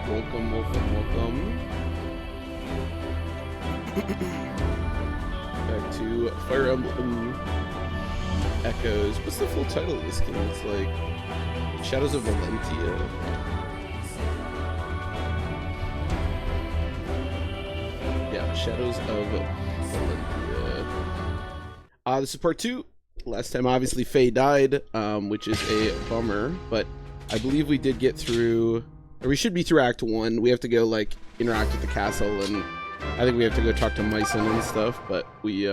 Welcome, welcome, welcome. Back to Fire Emblem Echoes. What's the full title of this game? It's like Shadows of Valentia. Yeah, Shadows of Valentia. This is part 2. Last time, obviously, Faye died, which is a bummer, but I believe we did get through, or we should be through Act 1. We have to go, like, interact with the castle, and I think we have to go talk to Myson and stuff, but we,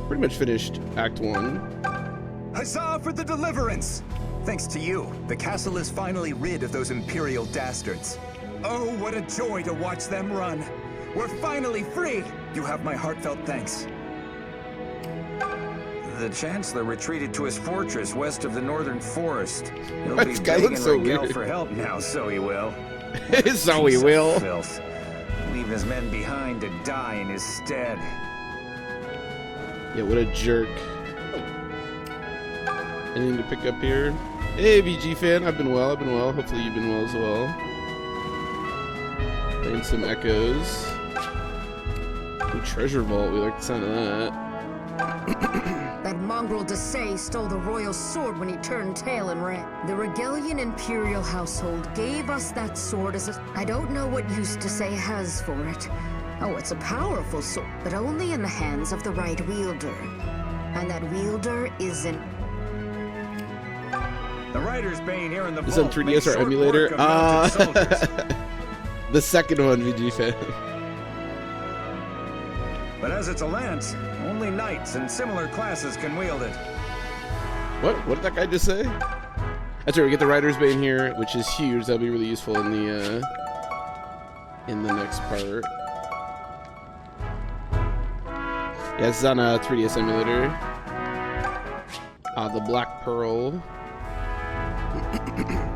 pretty much finished Act 1. Huzzah for the deliverance! Thanks to you, the castle is finally rid of those Imperial dastards. Oh, what a joy to watch them run! We're finally free! You have my heartfelt thanks. The Chancellor retreated to his fortress west of the northern forest. He'll This be guy begging looks so Rigel weird. for help now, so he will. So he Piece of will. Filth. Leave his men behind to die in his stead. Yeah, what a jerk. Anything to pick up here? Hey, VG fan, I've been well, Hopefully you've been well as well. Playing some Echoes. Ooh, Treasure Vault, we like the sound of that. That mongrel Desai stole the royal sword when he turned tail and ran. The Regalian Imperial household gave us that sword as a... I don't know what use Desai has for it. Oh, it's a powerful sword, but only in the hands of the right wielder. And that wielder isn't... The Rider's Bane here in the Is on vault 3DS makes or short emulator? work of mounted soldiers. The second one, VG fan. But as it's a lance, only knights and similar classes can wield it. What? What did that guy just say? That's right, we get the Rider's Bane here, which is huge. That'll be really useful in the next part. Yeah, this is on a 3DS emulator. The Black Pearl.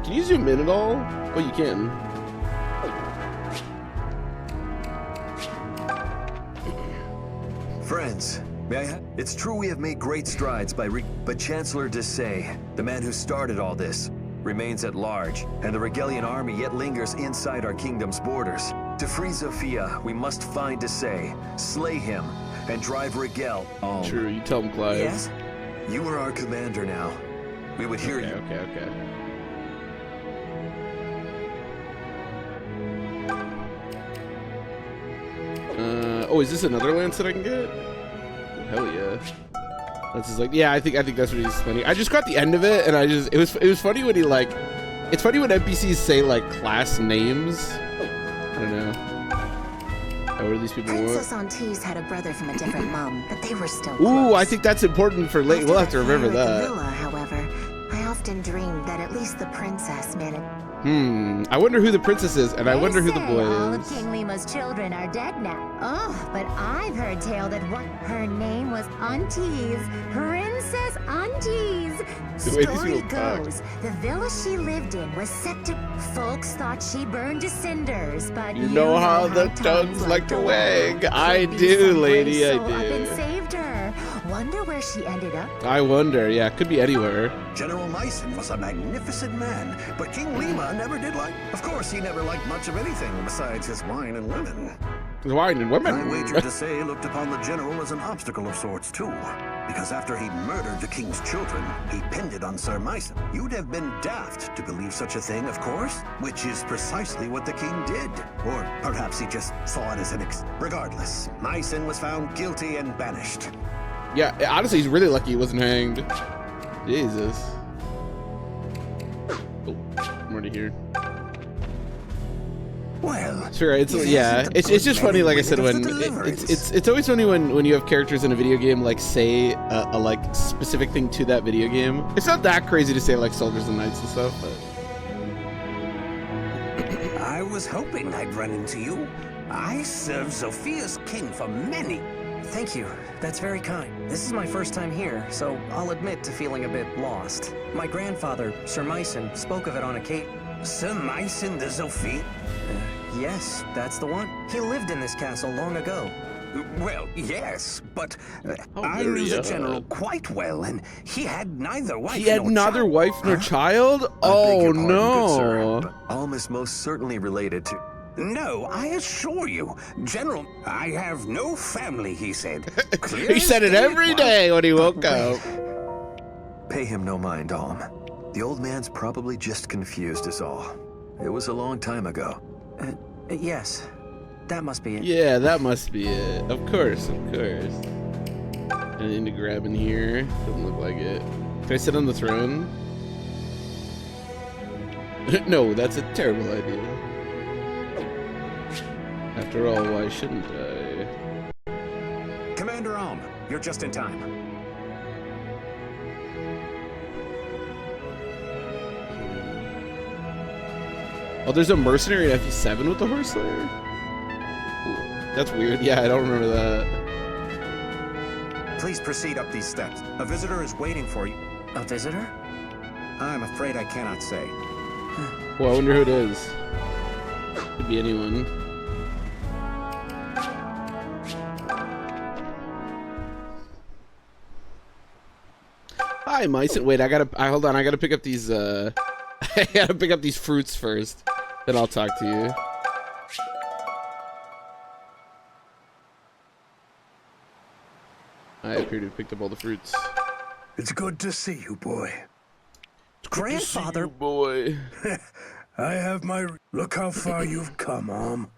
Can you zoom in at all? Oh, you can. Friends, it's true we have made great strides but Chancellor Desai, the man who started all this, remains at large, and the Regalian army yet lingers inside our kingdom's borders. To free Zofia, we must find Desai, slay him, and drive Rigel home. True, you tell him, Clive. Yes? You are our commander now. We would hear you. Okay. Oh, is this another lance that I can get? Hell yeah. This is like, yeah, I think that's what he's funny. I just got the end of it, and it was funny when he like, it's funny when NPCs say like class names. I don't know. Oh, what do these people Princess want? Antise had a brother from a different mom, but they were still Ooh, close. I think that's important for late. We'll have to remember After that. the villa, however, I often dreamed that at least the princess managed. I wonder who the princess is, and I wonder who the boy All of is. King Lima's children are dead now. Oh, but I've heard tale that her name was Antise, Princess Antise. The way these Story people talk. goes, the villa she lived in was set to... Folks thought she burned to cinders, but You know how the tongues like to wag. I do, lady, I Up and do. saved her. Wonder where she ended up. I wonder. Yeah, it could be anywhere. General Myson was a magnificent man, but King Lima never did like... Of course, he never liked much of anything besides his wine and women. Wine and I women. wager Desai looked upon the general as an obstacle of sorts, too. Because after he'd murdered the king's children, he pinned it on Sir Myson. You'd have been daft to believe such a thing, of course, which is precisely what the king did. Or perhaps he just saw it as an Regardless, Myson was found guilty and banished. Yeah, honestly, he's really lucky he wasn't hanged. Jesus. Oh, I'm already here. Well, Sure, it's just funny. Like I said, when it's always funny when you have characters in a video game like say a like specific thing to that video game. It's not that crazy to say like soldiers and knights and stuff, but I was hoping I'd run into you. I served Zofia's king for many. Thank you. That's very kind. This is my first time here, so I'll admit to feeling a bit lost. My grandfather, Sir Myson, spoke of it on occasion. Sir Myson the Zofia? Yes, that's the one. He lived in this castle long ago. Well, yes, but Oh, I knew the yeah. general quite well, and he had neither wife he had nor neither child. wife nor child. I beg Oh your pardon, good sir, no! but Alm is most certainly related to... No, I assure you, General, I have no family, he said. He said it every day when he woke up. Pay him no mind, Alm. The old man's probably just confused us all. It was a long time ago. Yes. That must be it. Yeah, that must be it. Of course, of course. Anything to grab in here? Doesn't look like it. Can I sit on the throne? No, that's a terrible idea. After all, why shouldn't I? Commander Alm, you're just in time. Oh, there's a mercenary in FE7 with the horse slayer? Ooh, that's weird. Yeah, I don't remember that. Please proceed up these steps. A visitor is waiting for you. A visitor? I'm afraid I cannot say. Well, I wonder who it is. Could be anyone. Hi, mice. Wait, hold on. I gotta pick up these, I gotta pick up these fruits first. Then I'll talk to you. I appear to have picked up all the fruits. It's good to see you, boy. Grandfather, boy. I have my... Look how far you've come, Alm.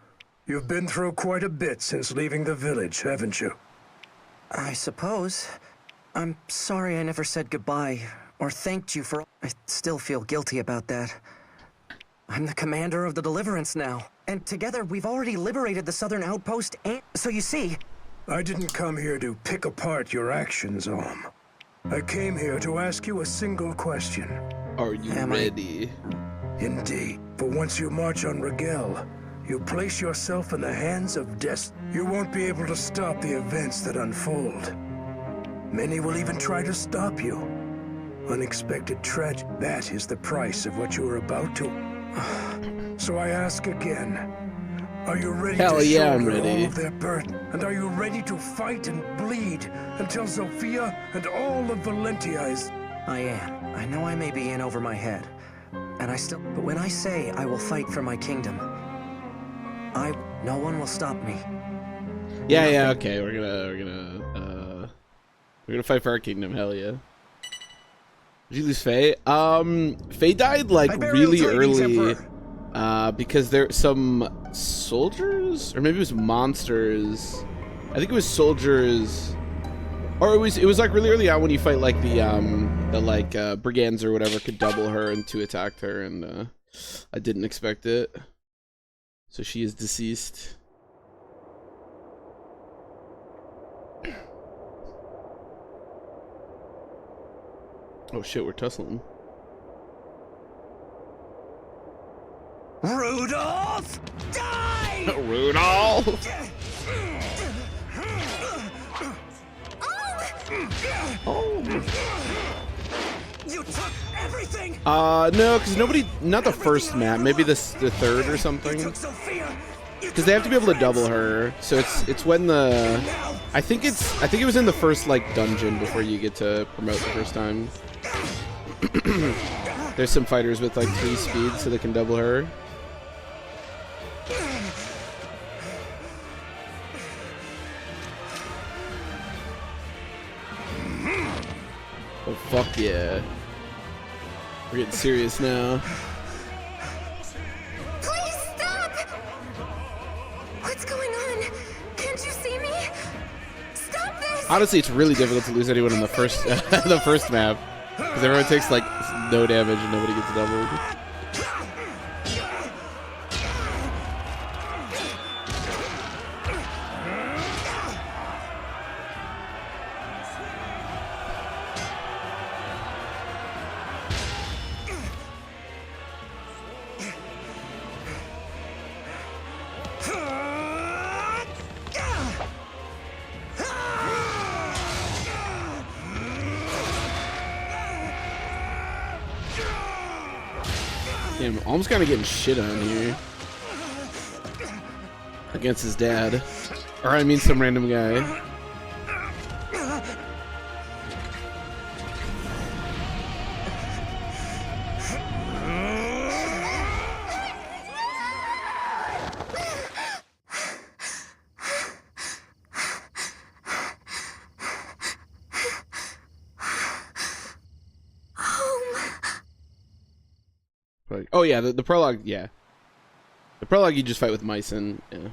You've been through quite a bit since leaving the village, haven't you? I suppose. I'm sorry I never said goodbye or thanked you for... I still feel guilty about that. I'm the commander of the Deliverance now, and together we've already liberated the southern outpost and... So you see... I didn't come here to pick apart your actions, Alm. I came here to ask you a single question. Are you ready? Indeed. For once you march on Rigel, you place yourself in the hands of destiny. You won't be able to stop the events that unfold. Many will even try to stop you. Unexpected tragedy. That is the price of what you are about to... So I ask again. Are you ready Hell to yeah, I'm shoulder ready. all of their burden? And are you ready to fight and bleed until Sophia and all of Valentia is... I am. I know I may be in over my head. And I still... But when I say I will fight for my kingdom, no one will stop me. Yeah, okay. We're gonna fight for our kingdom. Hell yeah. Did you lose Faye? Faye died like really early. Because there some soldiers, or maybe it was monsters. I think it was soldiers, or it was like really early on when you fight like the brigands or whatever could double her and two attacked her, and I didn't expect it. So she is deceased. Oh shit, we're tussling. Rudolph, die! Rudolph! You took everything! No, because not the first map, maybe the third or something. Because they have to be able to double her, so it's when I think it was in the first like dungeon before you get to promote the first time. There's some fighters with like 3 speeds, so they can double her. Oh fuck yeah. We're getting serious now. Please stop! What's going on? Can't you see me? Stop this! Honestly, it's really difficult to lose anyone in the first the first map. Because everyone takes like no damage and nobody gets doubled. Damn, almost kind of getting shit on here. Against his dad. Or I mean some random guy. prologue? Oh yeah, the prologue. Yeah, the prologue you just fight with Mycen. Yeah.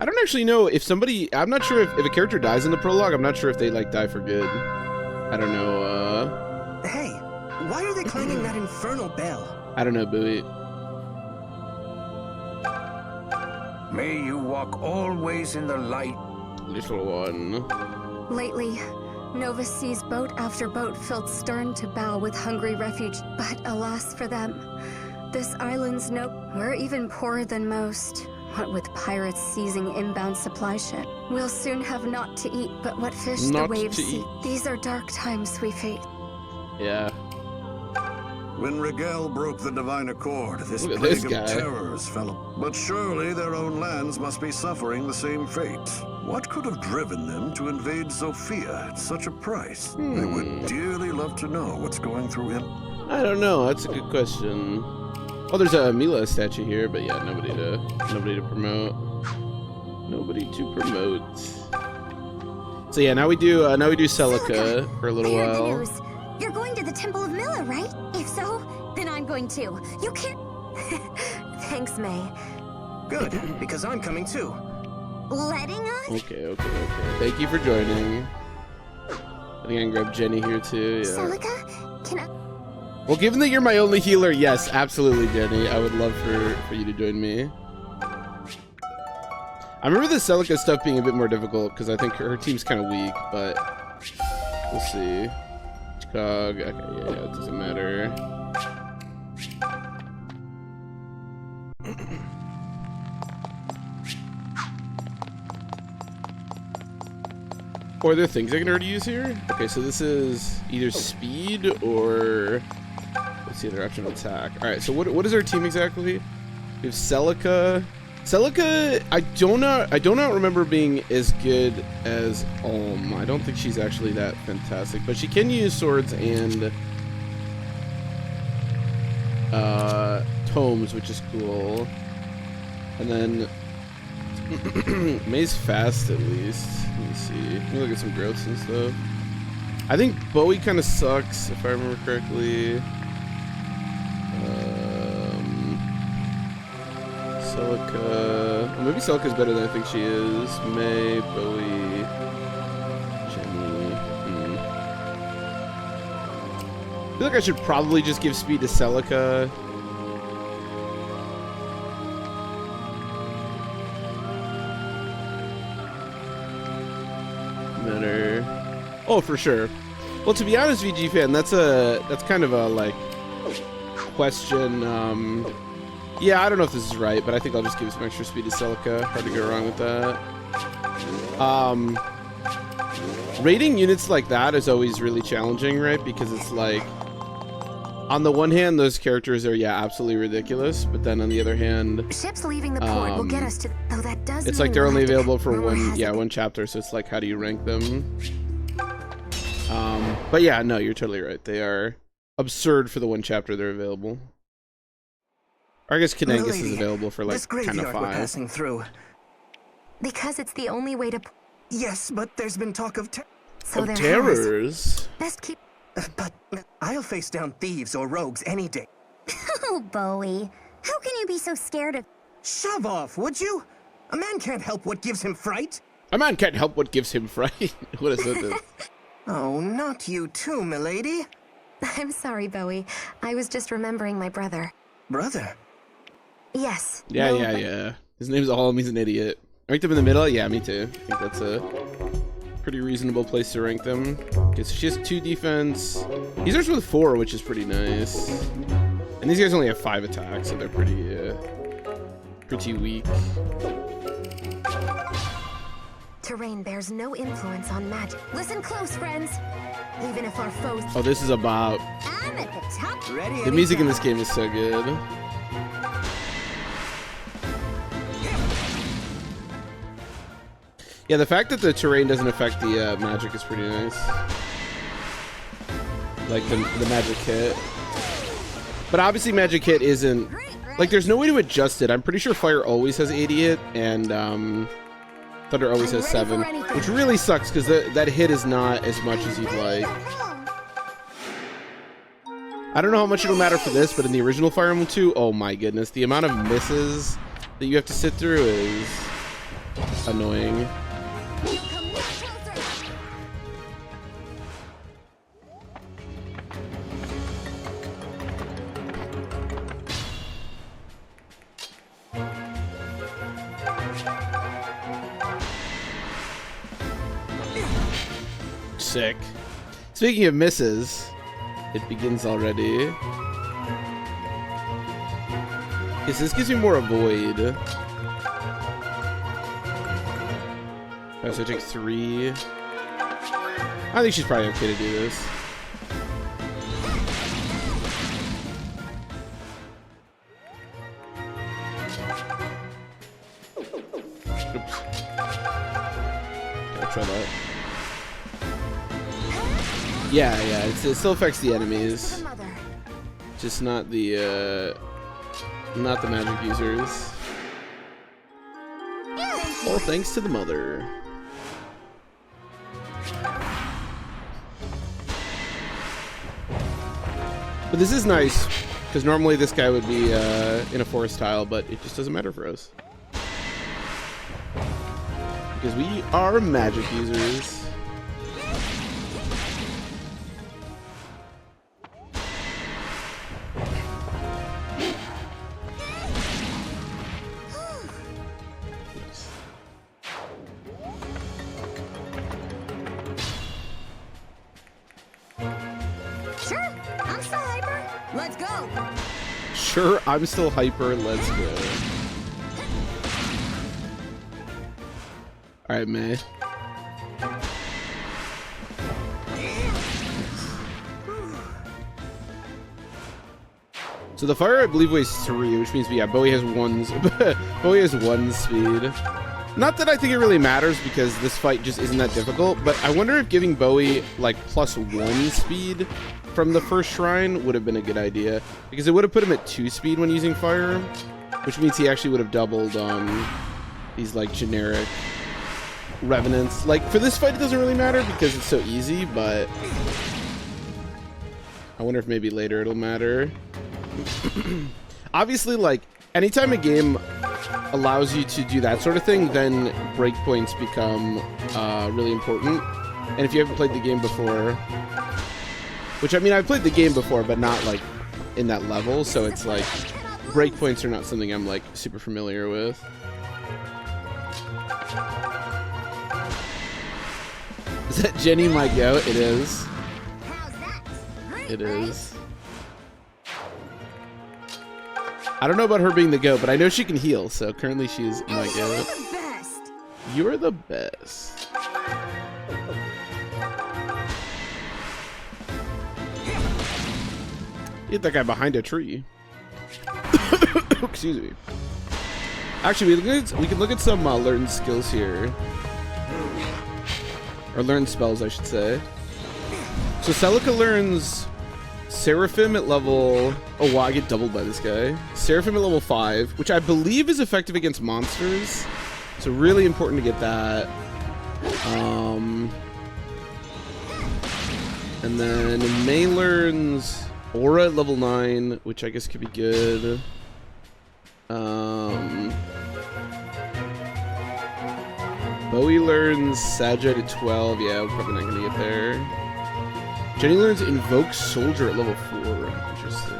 I don't actually know if somebody. I'm not sure if a character dies in the prologue. I'm not sure if they like die for good. I don't know. Hey, why are they clanging that infernal bell? I don't know, Bowie. May you walk always in the light. Little one. Lately, Nova sees boat after boat filled stern to bow with hungry refuge. But alas for them, this island's we're even poorer than most. What with pirates seizing inbound supply ship, we'll soon have naught to eat but what fish the waves see. These are dark times we face. Yeah. When Rigel broke the divine accord, this plague of terrors fell. But surely their own lands must be suffering the same fate. What could have driven them to invade Zofia at such a price? I would dearly love to know what's going through him. I don't know. That's a good question. Oh, there's a Mila statue here, but yeah, nobody to promote. Nobody to promote. So yeah, now we do Celica for a little while. You're going to the Temple of Mila, right? If so, then I'm going too. You can't. Thanks, May. Good, because I'm coming too. Letting us? Okay. Thank you for joining. I think I can grab Jenny here too. Yeah. Celica, can I? Well, given that you're my only healer, yes, absolutely, Jenny. I would love for you to join me. I remember the Celica stuff being a bit more difficult because I think her team's kind of weak, but we'll see. Cog. Okay, yeah, it doesn't matter. Or are there things I can already use here? Okay, so this is either speed or what's the other option? Attack. All right, so what is our team exactly? We have Celica. Celica, I do not remember being as good as Ulm. I don't think she's actually that fantastic, but she can use swords and tomes, which is cool. And then May's fast at least. Let me see. Let me look at some growths and stuff. I think Bowie kind of sucks if I remember correctly. Celica. Well, maybe Celica's better than I think she is. May, Bowie, Jenny. I feel like I should probably just give speed to Celica. Better. Oh, for sure. Well, to be honest, VG fan, that's kind of a like question. Yeah, I don't know if this is right, but I think I'll just give some extra speed to Celica. Hard to go wrong with that. Rating units like that is always really challenging, right? Because it's like, on the one hand, those characters are, yeah, absolutely ridiculous, but then on the other hand, ships leaving the port will get us to. Though that does. It's like they're only available for one chapter, so it's like, how do you rank them? But yeah, no, you're totally right. They are absurd for the one chapter they're available. Or I guess Kanangus is available for like kind of 5. We're passing through. Because it's the only way to. Yes, but there's been talk of terrors. Best keep. But I'll face down thieves or rogues any day. Oh, Bowie. How can you be so scared of... Shove off, would you? A man can't help what gives him fright. A man can't help what gives him fright. What is that? Oh, not you too, milady. I'm sorry, Bowie. I was just remembering my brother. Brother? Yes. Yeah. His name's Ulm. He's an idiot. Ranked him in the middle? Yeah, me too. I think that's a pretty reasonable place to rank them. Okay, so she has 2 defense. He starts with 4, which is pretty nice. And these guys only have 5 attacks, so they're pretty weak. Terrain bears no influence on magic. Listen close, friends. Even if our foes. Oh, this is about. I'm at the top. Ready? The music in this game is so good. Yeah, the fact that the terrain doesn't affect the magic is pretty nice. Like the magic hit. But obviously magic hit isn't... Like, there's no way to adjust it. I'm pretty sure fire always has 80 hit, and thunder always has 7. Which really sucks, because that hit is not as much as you'd like. I don't know how much it'll matter for this, but in the original Fire Emblem 2, oh my goodness, the amount of misses that you have to sit through is annoying. Sick. Speaking of misses, it begins already. Okay, so this gives me more avoid. Alright, so I take 3. I think she's probably okay to do this. Oops. Okay, I'll try that. Yeah, it still affects the enemies. Just not the magic users. All thanks to the mother. But this is nice, because normally this guy would be in a forest tile, but it just doesn't matter for us. Because we are magic users. Sure, I'm still hyper. Let's go. Alright, May. So the fire, I believe, weighs 3, which means, yeah, Bowie has 1. Bowie has 1 speed. Not that I think it really matters, because this fight just isn't that difficult, but I wonder if giving Bowie, like, +1 speed from the first shrine would have been a good idea, because it would have put him at 2 speed when using fire, which means he actually would have doubled these, like, generic revenants. Like, for this fight, it doesn't really matter because it's so easy, but I wonder if maybe later it'll matter. Obviously, like, anytime a game allows you to do that sort of thing, then breakpoints become really important. And if you haven't played the game before, which, I mean, I've played the game before, but not, like, in that level, so it's like, breakpoints are not something I'm, like, super familiar with. Is that Jenny my goat? It is. It is. I don't know about her being the goat, but I know she can heal, so currently she's my goat. You're the best. Hit that guy behind a tree. Excuse me. Actually, we can look at some learned skills here. Or learned spells, I should say. So Celica learns Seraphim at level... Oh, wow, I get doubled by this guy. Seraphim at level 5, which I believe is effective against monsters. So really important to get that. And then May learns Aura at level 9, which I guess could be good. Bowie learns Sagite at 12. Yeah, we're probably not going to get there. Jenny learns Invoke Soldier at level 4. Interesting.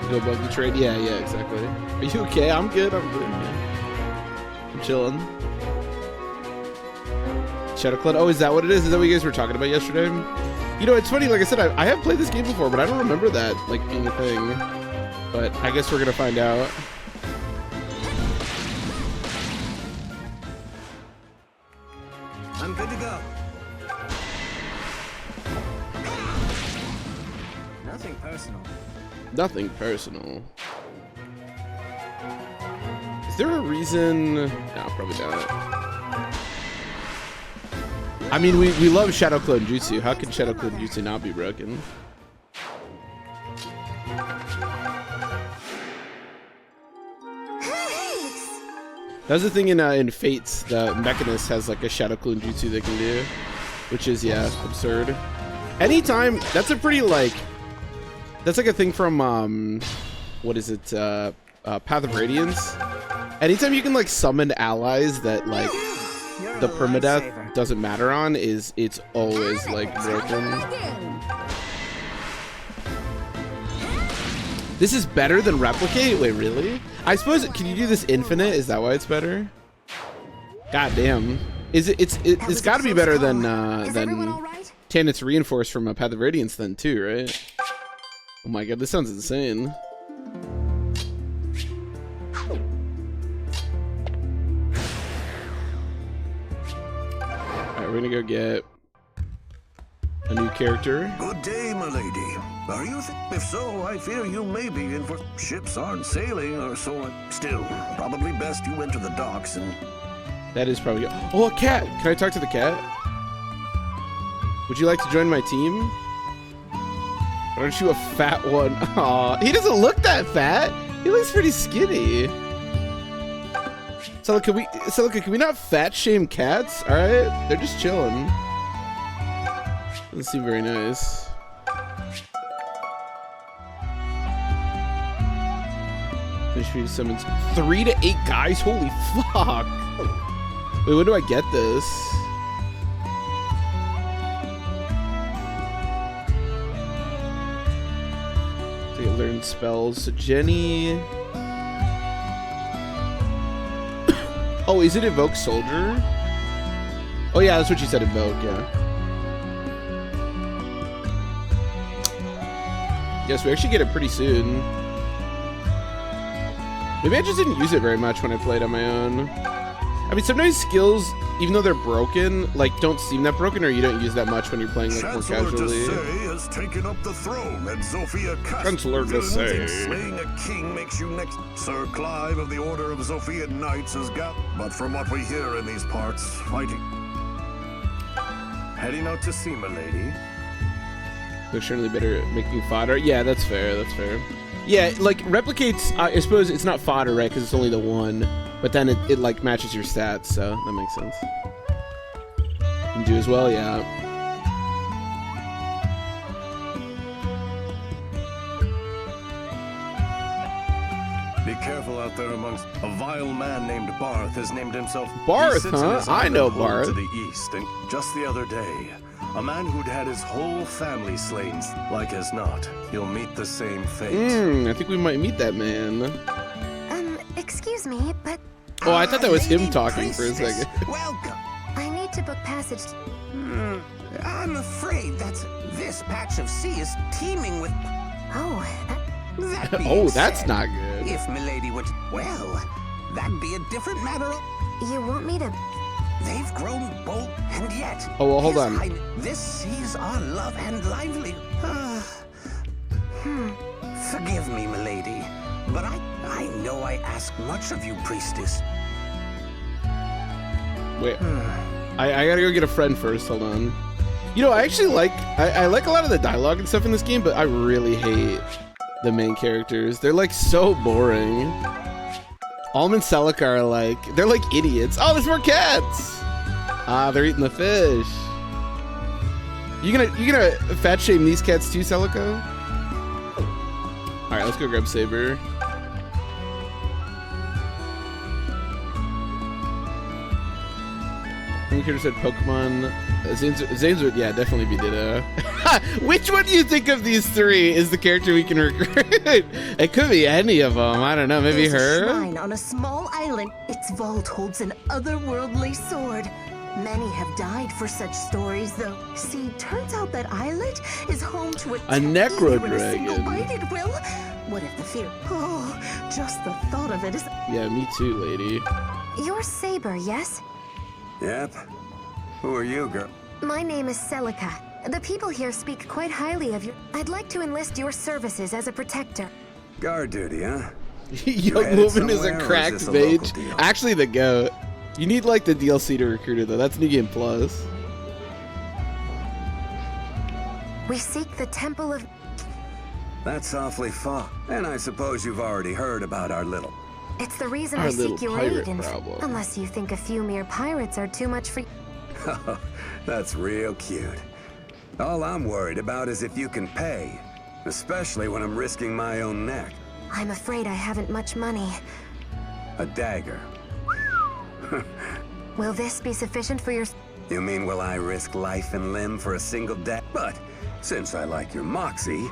Go bug the trade? Yeah, exactly. Are you okay? I'm good, yeah. I'm chilling. Shadow Cloud. Oh, is that what it is? Is that what you guys were talking about yesterday? You know, it's funny, like I said, I have played this game before, but I don't remember that, like, being a thing. But I guess we're gonna find out. I'm good to go. Nothing personal. Nothing personal. Is there a reason? No, probably not. I mean, we love Shadow Clone Jutsu. How could Shadow Clone Jutsu not be broken? That's the thing in Fates. The Mechanist has like a Shadow Clone Jutsu they can do, which is absurd. Anytime that's a pretty like that's like a thing from what is it? Path of Radiance. Anytime you can like summon allies that like the permadeath doesn't matter on, it's always like broken. This is better than Replicate? Wait, really? I suppose, can you do this infinite? Is that why it's better? God damn. It's gotta be better than Tanith's Reinforced from a Path of Radiance then too, right? Oh my god, this sounds insane. Alright, we're gonna go get a new character. Good day, my lady. Are you? If so, I fear you may be in for ships aren't sailing or so. Still, probably best you enter the docks and. That is probably. Oh, a cat! Can I talk to the cat? Would you like to join my team? Aren't you a fat one? Aw, he doesn't look that fat. He looks pretty skinny. Celica, can we not fat shame cats? All right, they're just chilling. Doesn't seem very nice. Finish summons 3 to 8 guys. Holy fuck! Wait, when do I get this? So you learn spells. So Jenny. Oh, is it Evoke Soldier? Oh yeah, that's what you said. Evoke, yeah. Yes, we actually get it pretty soon. Maybe I just didn't use it very much when I played on my own. I mean, sometimes skills, even though they're broken, like don't seem that broken, or you don't use that much when you're playing like more casually. Chancellor Desai has taken up the throne, and Zofia Chancellor Desai. Slaying a king makes you next. Sir Clive of the Order of Zofia Knights has got. But from what we hear in these parts, fighting. Heading out to sea, my lady. They're certainly better at making fodder. Yeah, that's fair. That's fair. Yeah, like replicates. I suppose it's not fodder, right? Because it's only the one. But then it like matches your stats, so that makes sense. You can do as well, yeah. Be careful out there amongst a vile man named Barth has named himself. Barth, huh? I know Barth. To the east, and just the other day, a man who'd had his whole family slain. Like as not, you'll meet the same fate. I think we might meet that man. Excuse me, but... Oh, I thought that was him talking for a second. Welcome. I need to book passage. I'm afraid that this patch of sea is teeming with... Oh, That being Oh, that's said, not good. If milady would... Well, that'd be a different matter. you want me to... They've grown bold, and yet... Oh, well, hold on. This seas our love and lively... Forgive me, milady, but I know I ask much of you, priestess. Wait, I gotta go get a friend first. Hold on. You know, I actually like I like a lot of the dialogue and stuff in this game, but I really hate the main characters. They're like so boring. Alm and Celica are like, they're like idiots. Oh, there's more cats. Ah, they're eating the fish. You gonna fat shame these cats too, Celica? All right, let's go grab Saber. One character said Pokemon. Zane's would, yeah, definitely be Ditto. Which one do you think of these three is the character we can recruit? It could be any of them. I don't know. Maybe There's her? a shrine on a small island. Its vault holds an otherworldly sword. Many have died for such stories, though. See, turns out that islet is home to a necro in a single dragon. bite it will. What if the fear? Oh, just the thought of it is. Yeah, me too, lady. You're Saber, yes? Yep. Who are you, girl? My name is Celica. The people here speak quite highly of you. I'd like to enlist your services as a protector. Guard duty, huh? Young headed woman is a somewhere, or is cracked this a mage. local deal? Actually, the goat. You need like the DLC to recruit her though. That's New Game Plus. We seek the Temple of... That's awfully far. And I suppose you've already heard about our little... It's the reason Our I little seek your pirate aid, and problem. unless you think a few mere pirates are too much for you. That's real cute. All I'm worried about is if you can pay, especially when I'm risking my own neck. I'm afraid I haven't much money. A dagger. Will this be sufficient for your... You mean will I risk life and limb for a single dagger? But since I like your moxie,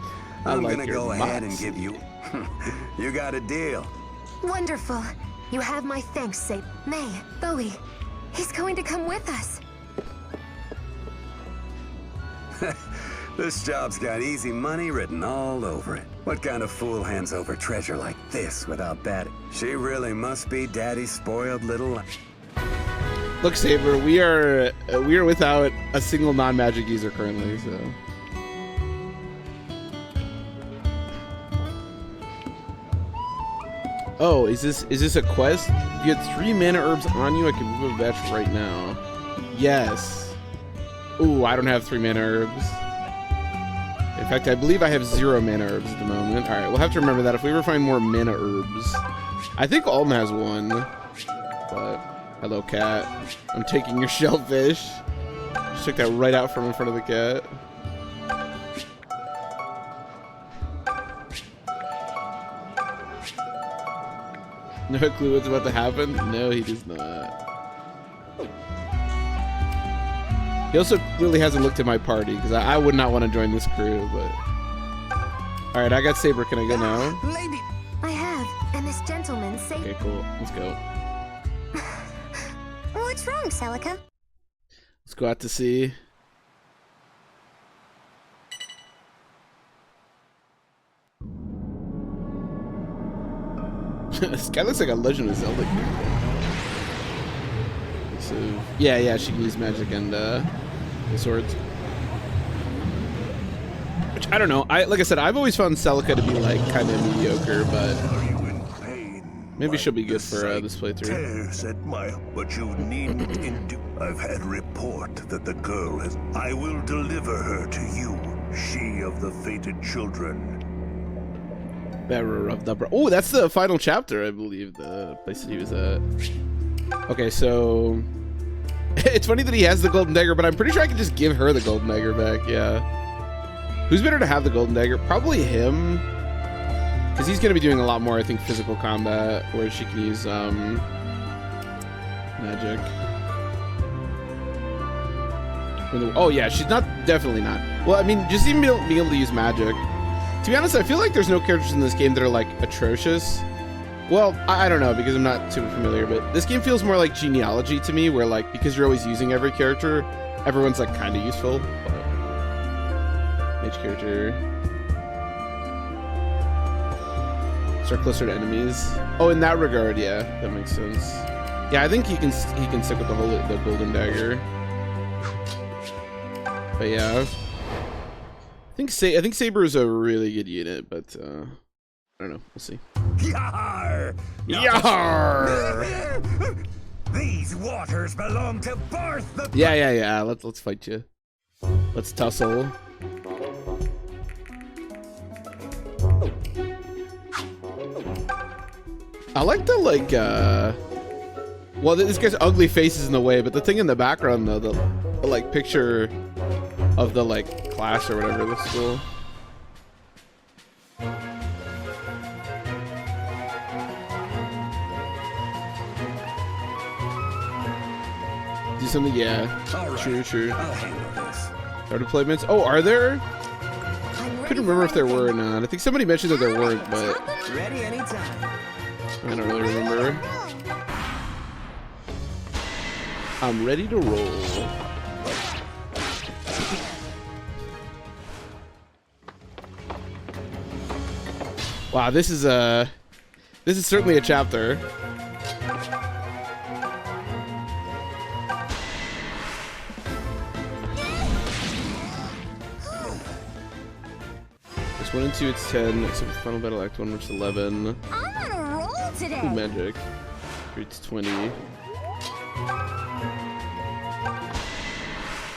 I'm like gonna your go ahead and moxie. give you... You got a deal. Wonderful. You have my thanks, Say. May, Bowie. He's going to come with us. This job's got easy money written all over it. What kind of fool hands over treasure like this without Daddy? She really must be Daddy's spoiled little... Look, Saber, we are without a single non-magic user currently, so. Oh, is this a quest? You had 3 mana herbs on you. I can move a batch right now. Yes. Ooh, I don't have 3 mana herbs. In fact, I believe I have 0 mana herbs at the moment. All right, we'll have to remember that if we ever find more mana herbs. I think Alm has 1, but hello, cat. I'm taking your shellfish. Just took that right out from in front of the cat. No clue what's about to happen? No, he does not. He also clearly hasn't looked at my party, because I would not want to join this crew, but... Alright, I got Saber. Can I go now? Lady. I have, and this gentleman say... Okay, cool. Let's go. What's wrong, Celica? Let's go out to sea. This guy looks like a Legend of Zelda character. So, yeah, she can use magic and swords. Which, I don't know. Like I said, I've always found Celica to be, like, kind of mediocre, but maybe she'll be good for this playthrough. Said Maya, but you needn't I've had report that the girl has... I will deliver her to you, she of the fated children. Bearer of the... Oh, that's the final chapter, I believe, the place that he was at. Okay, so... It's funny that he has the golden dagger, but I'm pretty sure I can just give her the golden dagger back, yeah. Who's better to have the golden dagger? Probably him. Because he's going to be doing a lot more, I think, physical combat, where she can use, magic. Oh, yeah, she's not... Definitely not. Well, I mean, just even being able to use magic. To be honest, I feel like there's no characters in this game that are, like, atrocious. Well, I don't know, because I'm not super familiar, but this game feels more like Genealogy to me, where, like, because you're always using every character, everyone's, like, kind of useful. But... Mage character. Start closer to enemies. Oh, in that regard, yeah, that makes sense. Yeah, I think he can stick with the golden dagger. But yeah, I think Saber is a really good unit, but I don't know. We'll see. Yar! Yar! These waters belong to Barth the... Yeah. Let's fight you. Let's tussle. I like the well, this guy's ugly face is in the way, but the thing in the background though, the like picture of the like class or whatever looks cool. Do something, yeah. Right. True. I'll handle this. Start deployments. Oh, are there? Couldn't remember if there were or not. I think somebody mentioned that there weren't, but Ready anytime. I don't really remember. I'm ready to roll. Wow, this is certainly a chapter. It's 1 and 2, it's 10, except for Final Battle Act 1, which is 11. I'm on a roll today. Ooh, magic. 3 to 20.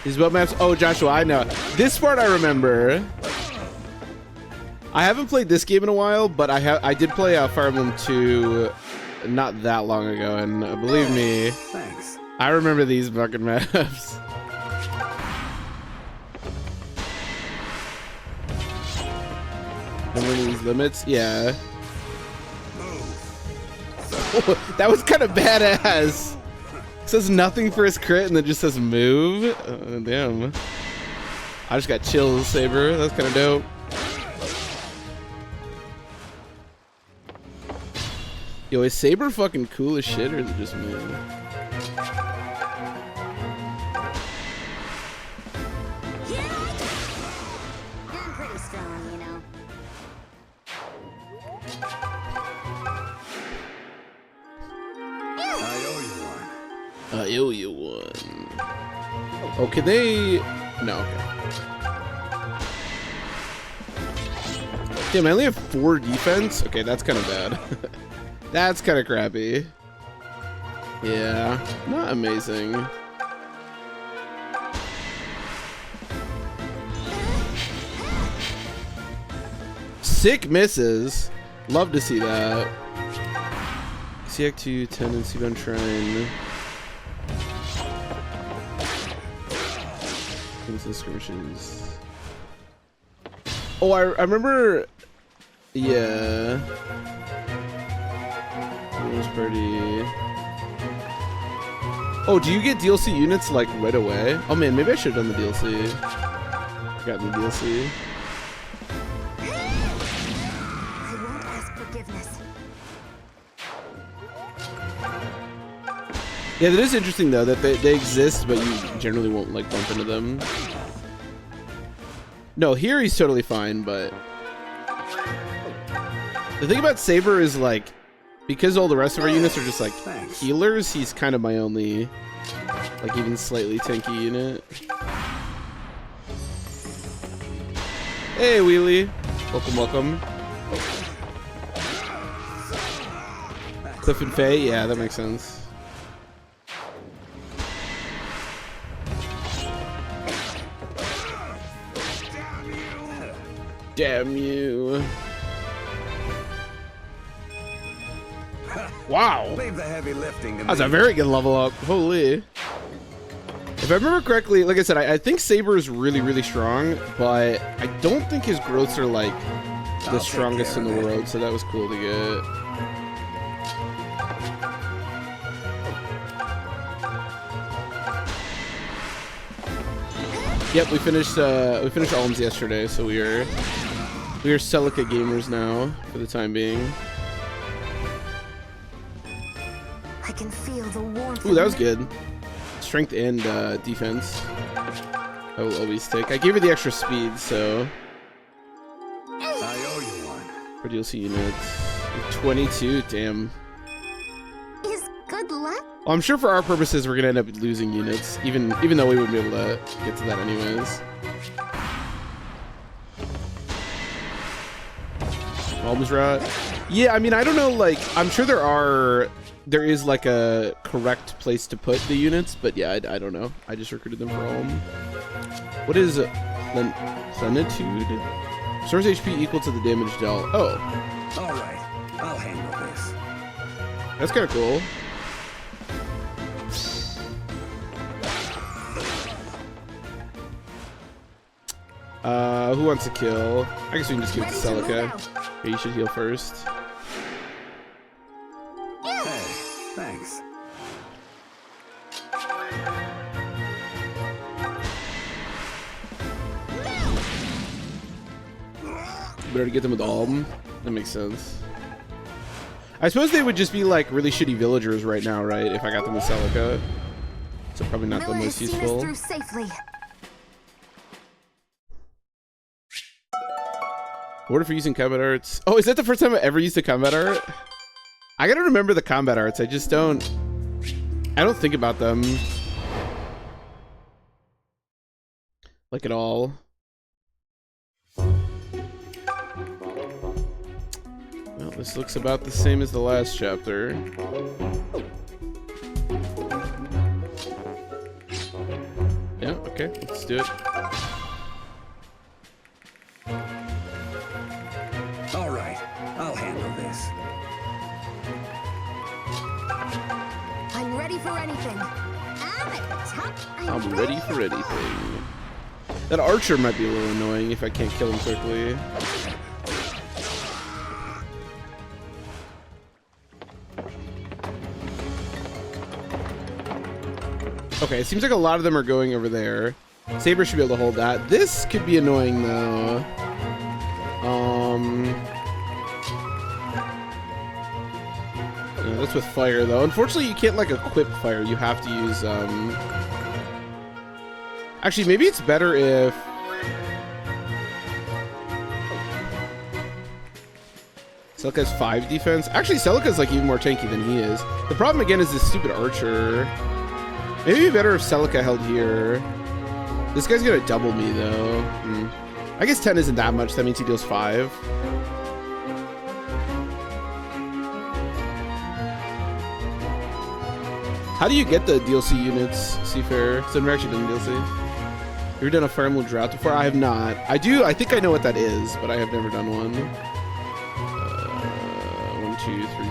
These web maps. Oh, Joshua, I know. This part I remember. I haven't played this game in a while, but I did play Fire Emblem 2 not that long ago, and believe me, Thanks. I remember these fucking maps. Remember these limits? Yeah. Oh, that was kind of badass. Says nothing for his crit and then just says move. Damn. I just got chills, Saber. That's kind of dope. Yo, is Saber fucking cool as shit, or is it just me? I'm pretty strong, you know. I owe you one. Oh, can they? No, okay. Damn, I only have 4 defense? Okay, that's kind of bad. That's kind of crappy. Yeah, not amazing. Sick misses. Love to see that. CX 2, 10, and C-Bound Shrine. Skirmishes. Oh, I remember. Yeah. Party. Oh, do you get DLC units like right away? Oh man, maybe I should have done the DLC. Gotten the DLC. I won't ask forgiveness. Yeah, that is interesting though that they exist, but you generally won't like bump into them. No, here he's totally fine, but the thing about Saber is like, because all the rest of our units are just like healers, he's kind of my only like even slightly tanky unit. Hey Wheelie, welcome, welcome. Cliff and Faye, yeah, that makes sense. Damn you. Wow. Leave the heavy lifting to That was a me. very good level up. Holy. If I remember correctly, like I said, I think Saber is really, really strong, but I don't think his growths are like the strongest in the world, so that was cool to get. Yep, we finished Alms yesterday, so we are Celica gamers now for the time being. I can feel the warmth. Ooh, that was good. Strength and defense. I will always take. I gave her the extra speed, so. I owe you one. For DLC units. 22, damn. Is good luck. Well, I'm sure for our purposes we're gonna end up losing units, even though we wouldn't be able to get to that anyways. Alms Rot. Yeah, I mean, I don't know, like, I'm sure there is like a correct place to put the units, but yeah, I don't know. I just recruited them for Alm. What is plenitude? Source HP equal to the damage dealt. Oh. Alright, I'll handle this. That's kind of cool. Who wants to kill? I guess we can just give it to Celica. Okay, you should heal first. Hey, thanks. Better to get them with Alm. That makes sense. I suppose they would just be like really shitty villagers right now, right? If I got them with Celica. So probably not the most useful. Through safely. Order for using combat arts. Oh, is that the first time I ever used a combat art? I gotta remember the combat arts. I don't think about them like at all. Well, this looks about the same as the last chapter. Yeah, okay, let's do it. Alright, I'll handle this. anything. I'm ready for anything. That archer might be a little annoying if I can't kill him quickly. Okay, it seems like a lot of them are going over there. Saber should be able to hold that. This could be annoying though. Yeah, that's with fire though. Unfortunately, you can't like equip fire. You have to use Actually, maybe it's better if Celica has 5 defense. Actually, Celica's like even more tanky than he is. The problem again is this stupid archer. Maybe it'd be better if Celica held here. This guy's gonna double me though. I guess 10 isn't that much. That means he deals 5. How do you get the DLC units, Seafarer? So I've never actually done DLC. Have you done a Fire Emblem Drought before? I have not. I think I know what that is, but I have never done one. 1, 2, 3,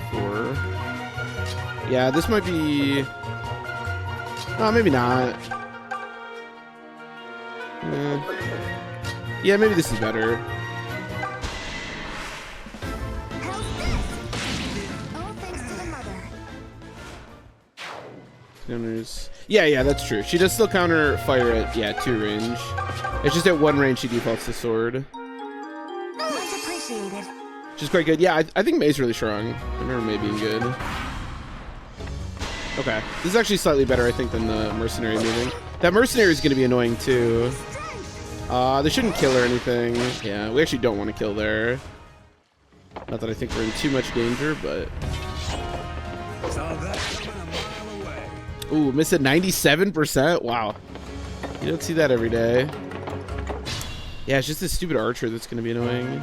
4. Yeah, this might be... Oh, maybe not. Yeah, maybe this is better. Counters. Yeah, that's true. She does still counter fire at 2 range. It's just at 1 range she defaults to sword. Much appreciated. Which is quite good. Yeah, I think May's really strong. I remember May being good. Okay, this is actually slightly better, I think, than the mercenary moving. That mercenary is going to be annoying too. They shouldn't kill or anything. Yeah, we actually don't want to kill there. Not that I think we're in too much danger, but. Ooh, missed at 97%. Wow, you don't see that every day. Yeah, it's just this stupid archer that's going to be annoying.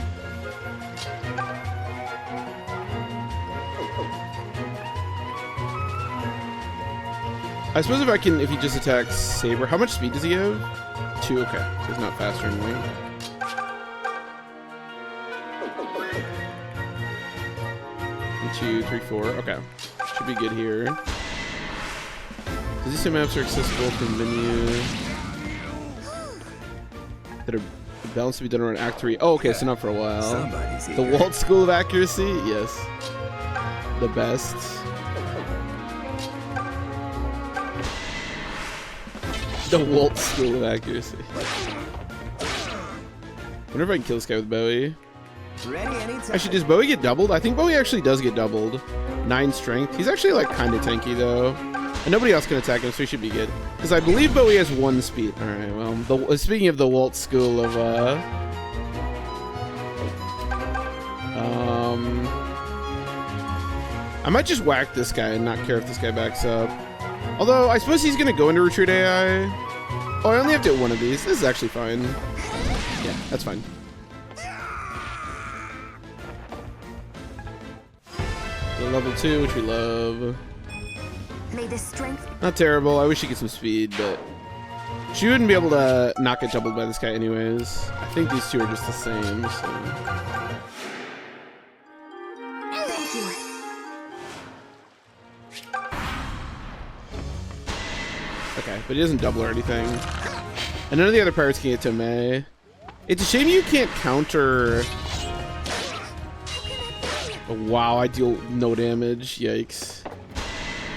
I suppose if he just attacks Saber, how much speed does he have? 2, okay, so he's not faster than me. One, 2, 3, 4, okay. Should be good here. Does these two maps are accessible from menu that are balanced to be done around Act 3? Oh, okay, so not for a while. The Waltz School of Accuracy? Yes. The best. The Waltz School of Accuracy. Wonder if I can kill this guy with Bowie. Actually, does Bowie get doubled? I think Bowie actually does get doubled. 9 strength. He's actually like kind of tanky though. And nobody else can attack him, so he should be good. Because I believe Bowie has 1 speed. Alright, well, speaking of the Waltz School of, I might just whack this guy and not care if this guy backs up. Although, I suppose he's going to go into Retreat AI. Oh, I only have to hit 1 of these. This is actually fine. Yeah, that's fine. The level 2, which we love. May the strength. Not terrible. I wish she could get some speed, but she wouldn't be able to not get doubled by this guy anyways. I think these two are just the same, so. Thank you. Okay, but he doesn't double or anything. And none of the other pirates can get to May. It's a shame you can't counter. Oh, wow, I deal no damage. Yikes.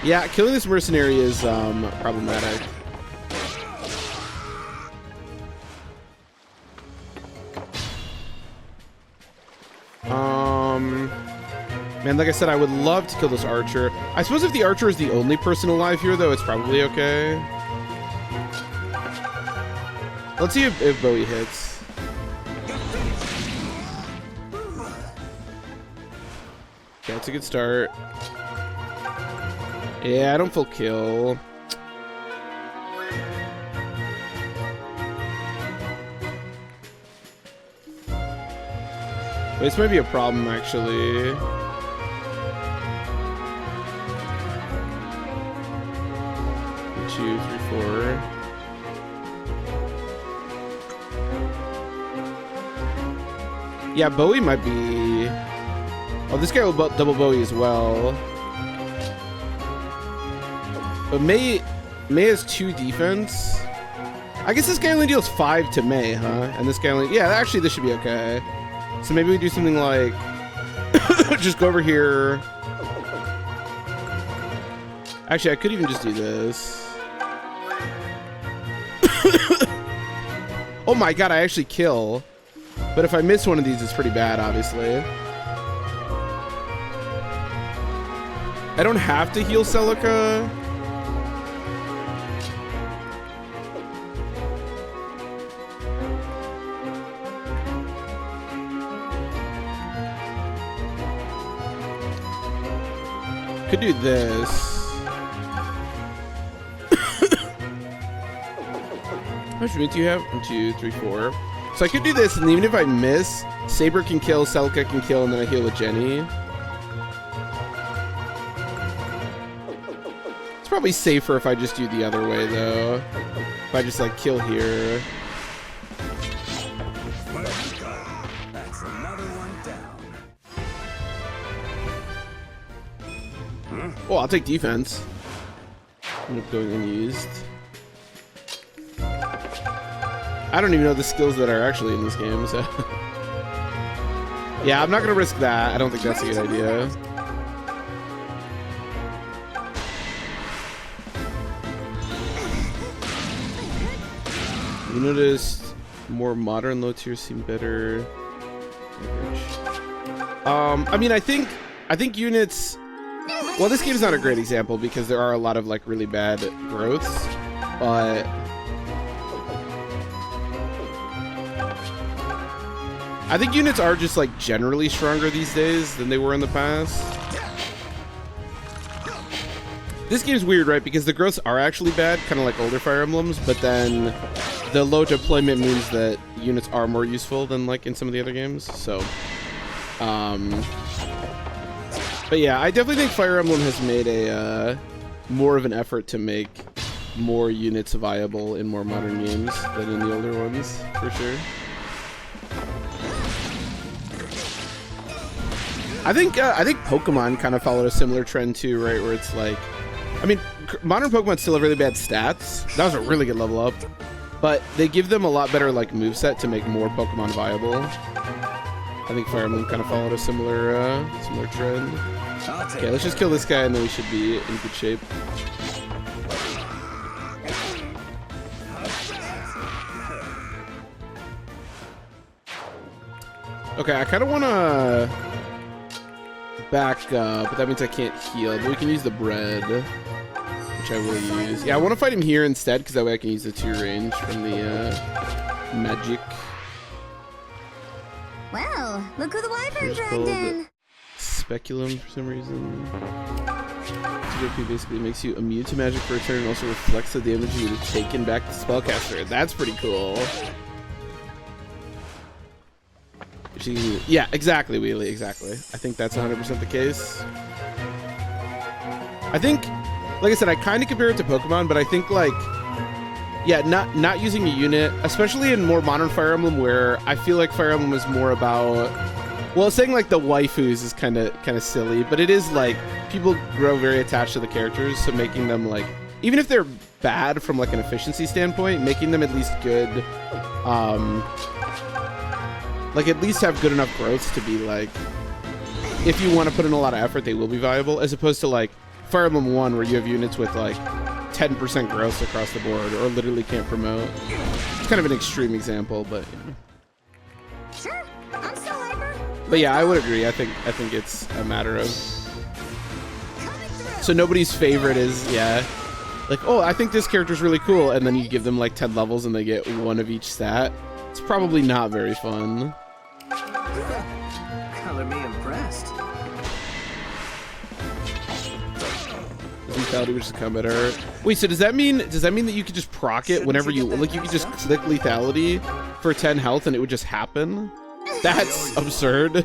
Yeah, killing this mercenary is problematic. Man, like I said, I would love to kill this archer. I suppose if the archer is the only person alive here, though, it's probably okay. Let's see if Bowie hits. Okay, it's a good start. Yeah, I don't full kill. Wait, this might be a problem, actually. 2, 3, 4. Yeah, Bowie might be... Oh, this guy will double Bowie as well. But Mei has 2 defense. I guess this guy only deals 5 to Mei, huh? And this guy only... Yeah, actually, this should be okay. So maybe we do something like... just go over here. Actually, I could even just do this. Oh my god, I actually kill. But if I miss one of these, it's pretty bad, obviously. I don't have to heal Celica. Could do this. How much meat do you have? 1, 2, 3, 4. So I could do this, and even if I miss, Saber can kill, Celica can kill, and then I heal with Jenny. It's probably safer if I just do the other way, though. If I just, like, kill here. That's another one down. Oh, I'll take defense. End up going unused. I don't even know the skills that are actually in this game, so... Yeah, I'm not gonna risk that. I don't think that's a good idea. You noticed more modern low tiers seem better. I mean, I think units... Well, this game's not a great example because there are a lot of, like, really bad growths, but... I think units are just, like, generally stronger these days than they were in the past. This game's weird, right? Because the growths are actually bad, kind of like older Fire Emblems, but then the low deployment means that units are more useful than, like, in some of the other games, so... But yeah, I definitely think Fire Emblem has made a more of an effort to make more units viable in more modern games than in the older ones, for sure. I think Pokemon kind of followed a similar trend too, right? Where it's like, I mean, modern Pokemon still have really bad stats. That was a really good level up, but they give them a lot better like moveset to make more Pokemon viable. I think Fire Emblem kind of followed a similar trend. Okay, let's just kill this guy and then we should be in good shape. Okay, I kind of want to back up, but that means I can't heal. But we can use the bread, which I will use. Yeah, I want to fight him here instead, because that way I can use the 2 range from the magic. Well, look who the wyvern dragged in. Speculum for some reason. TJP basically makes you immune to magic for a turn and also reflects the damage you would have taken back to spellcaster. That's pretty cool. Yeah, exactly, Wheelie, exactly. I think that's 100% the case. I think, like I said, I kind of compare it to Pokemon, but I think, like, yeah, not using a unit, especially in more modern Fire Emblem, where I feel like Fire Emblem is more about, well, saying like the waifus is kind of silly, but it is like people grow very attached to the characters, so making them like, even if they're bad from like an efficiency standpoint, making them at least good. Like, at least have good enough growths to be, like, if you want to put in a lot of effort, they will be viable, as opposed to, like, Fire Emblem 1, where you have units with, like, 10% growths across the board, or literally can't promote. It's kind of an extreme example, but, yeah. Sure, I'm still hyper. But yeah, I would agree. I think it's a matter of... So nobody's favorite is, yeah, like, oh, I think this character's really cool, and then you give them, like, 10 levels and they get 1 of each stat. It's probably not very fun. Color me impressed. Lethality, which is a combat error. Wait, so does that mean that you could just proc it whenever you like? You could just click lethality for 10 health and it would just happen? That's absurd.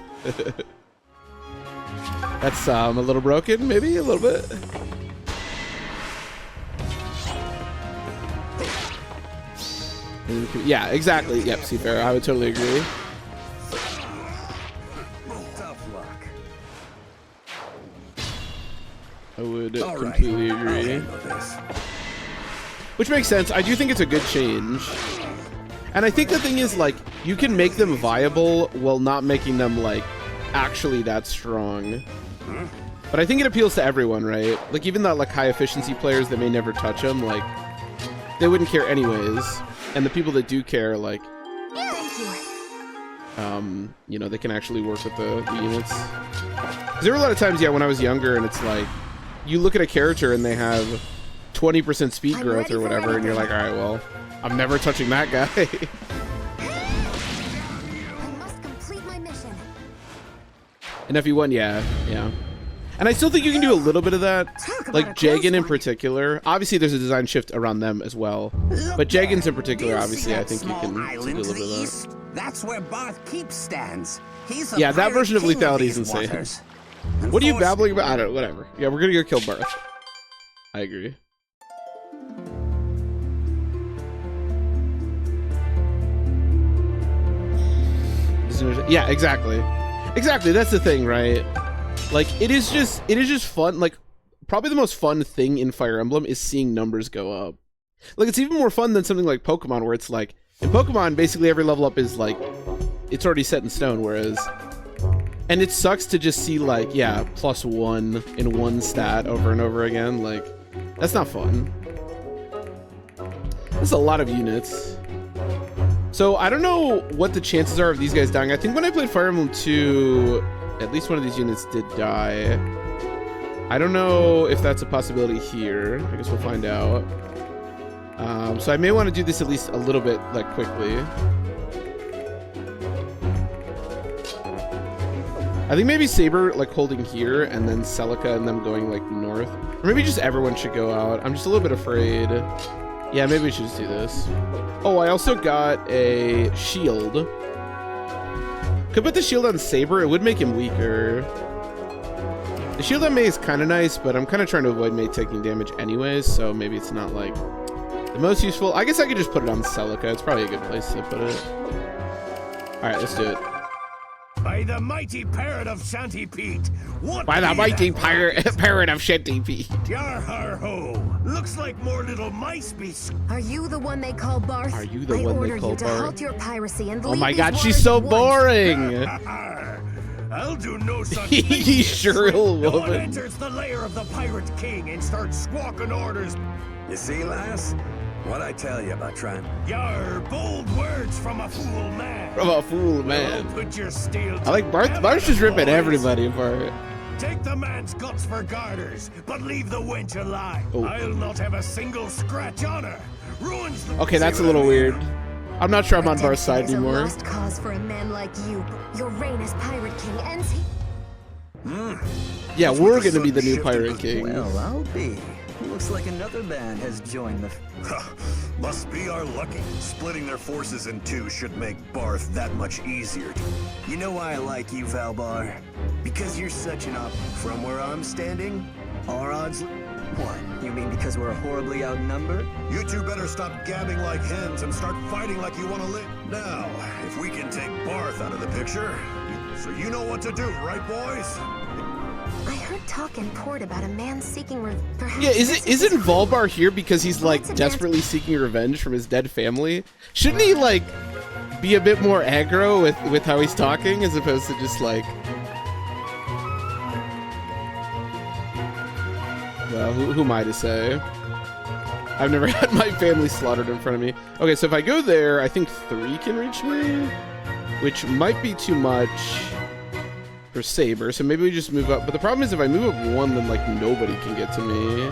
That's a little broken, maybe a little bit. Yeah, exactly. Yep, Seafarer. I would totally agree. Tough luck. I would All right, completely I'll agree. handle this. Which makes sense. I do think it's a good change. And I think the thing is, like, you can make them viable while not making them, like, actually that strong. But I think it appeals to everyone, right? Like, even the, like, high-efficiency players that may never touch them, like, they wouldn't care anyways. And the people that do care, like, you know, they can actually work with the units. 'Cause there were a lot of times, yeah, when I was younger, and it's like, you look at a character and they have 20% speed growth or whatever, and you're like, all right, well, I'm never touching that guy. I must complete my mission. And FE1, yeah. And I still think you can do a little bit of that. Like Jagan in particular. Obviously, there's a design shift around them as well. But Jagan's in particular, obviously, I think you can do a little bit of that. That's where Barth Keep stands. He's a Yeah, that pirate version of king lethality is these insane. waters. What are you babbling about? I don't know, whatever. Yeah, we're gonna go kill Barth. I agree. Yeah, exactly. Exactly, that's the thing, right? Like, it is just fun. Like, probably the most fun thing in Fire Emblem is seeing numbers go up. Like, it's even more fun than something like Pokemon, where it's like, in Pokemon, basically every level up is like, it's already set in stone, whereas, and it sucks to just see like, yeah, +1 in one stat over and over again. Like, that's not fun. That's a lot of units. So I don't know what the chances are of these guys dying. I think when I played Fire Emblem 2, at least one of these units did die. I don't know if that's a possibility here. I guess we'll find out. So I may want to do this at least a little bit, like, quickly. I think maybe Saber, like, holding here, and then Celica and them going, like, north. Or maybe just everyone should go out. I'm just a little bit afraid. Yeah, maybe we should just do this. Oh, I also got a shield. Could put the shield on Saber. It would make him weaker. The shield on May is kind of nice, but I'm kind of trying to avoid May taking damage anyways, so maybe it's not, like, the most useful. I guess I could just put it on Celica. It's probably a good place to put it. Alright, let's do it. By the mighty parrot of Shanty Pete. What By the be mighty that? parrot of Shanty Pete. Yar har ho. Looks like more little mice be. Are you the one they call Barth? Are you the I one order they call you to Barth? halt your piracy and Oh leave my these god, she's waters so at once. boring! I'll do no such You thing. shrill No one woman. enters the lair of the Pirate King and starts squawking orders. You see, lass? What'd I tell you about trying? Yar, bold words from a fool man. From a fool man. Well, put your steel I like Barth. Barth's just ripping everybody apart. Take the man's guts for garters, but leave the wench alive. Oh. I'll not have a single scratch on her. Ruins the. Okay, that's a little weird. I'm not sure I'm on Barth's side Redemption is a anymore. lost cause for a man like you. Your reign as Pirate King ends here. Yeah, we're gonna be the new Pirate King. Well, I'll be. Looks like another band has joined the... Must be our lucky. Splitting their forces in two should make Barth that much easier. You know why I like you, Valbar? Because you're such an op. From where I'm standing, our odds... What? You mean because we're horribly outnumbered? You two better stop gabbing like hens and start fighting like you want to live. Now, if we can take Barth out of the picture, so you know what to do, right, boys? I heard talk in port about a man seeking perhaps Yeah, this isn't Volbar here because he's like Let's advance- desperately seeking revenge from his dead family? Shouldn't he like be a bit more aggro with how he's talking as opposed to just like... Well, who am I to say? I've never had my family slaughtered in front of me. Okay, so if I go there, I think 3 can reach me, which might be too much for Saber, so maybe we just move up. But the problem is if I move up 1, then like nobody can get to me.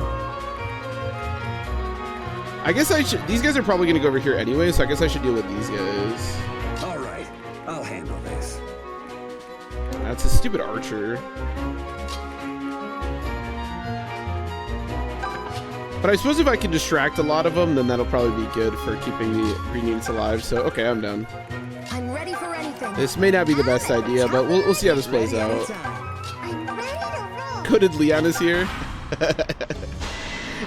I guess I should... These guys are probably going to go over here anyway, so I guess I should deal with these guys. All right, I'll handle this. That's a stupid archer. But I suppose if I can distract a lot of them, then that'll probably be good for keeping the green units alive. So, okay, I'm done. I'm ready for anything. This may not be the best idea, but we'll see how this plays out. I'm ready to roll. Coded Leon is here.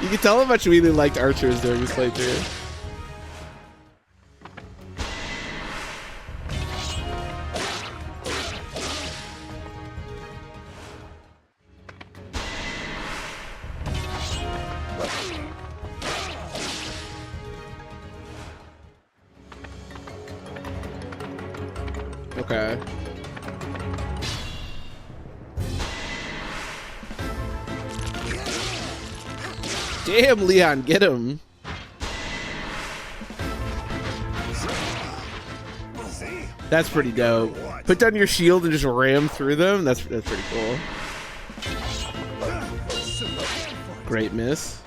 You can tell how much we really liked archers during this playthrough. Okay. Damn, Leon, get him. That's pretty dope. Put down your shield and just ram through them. That's pretty cool. Great miss.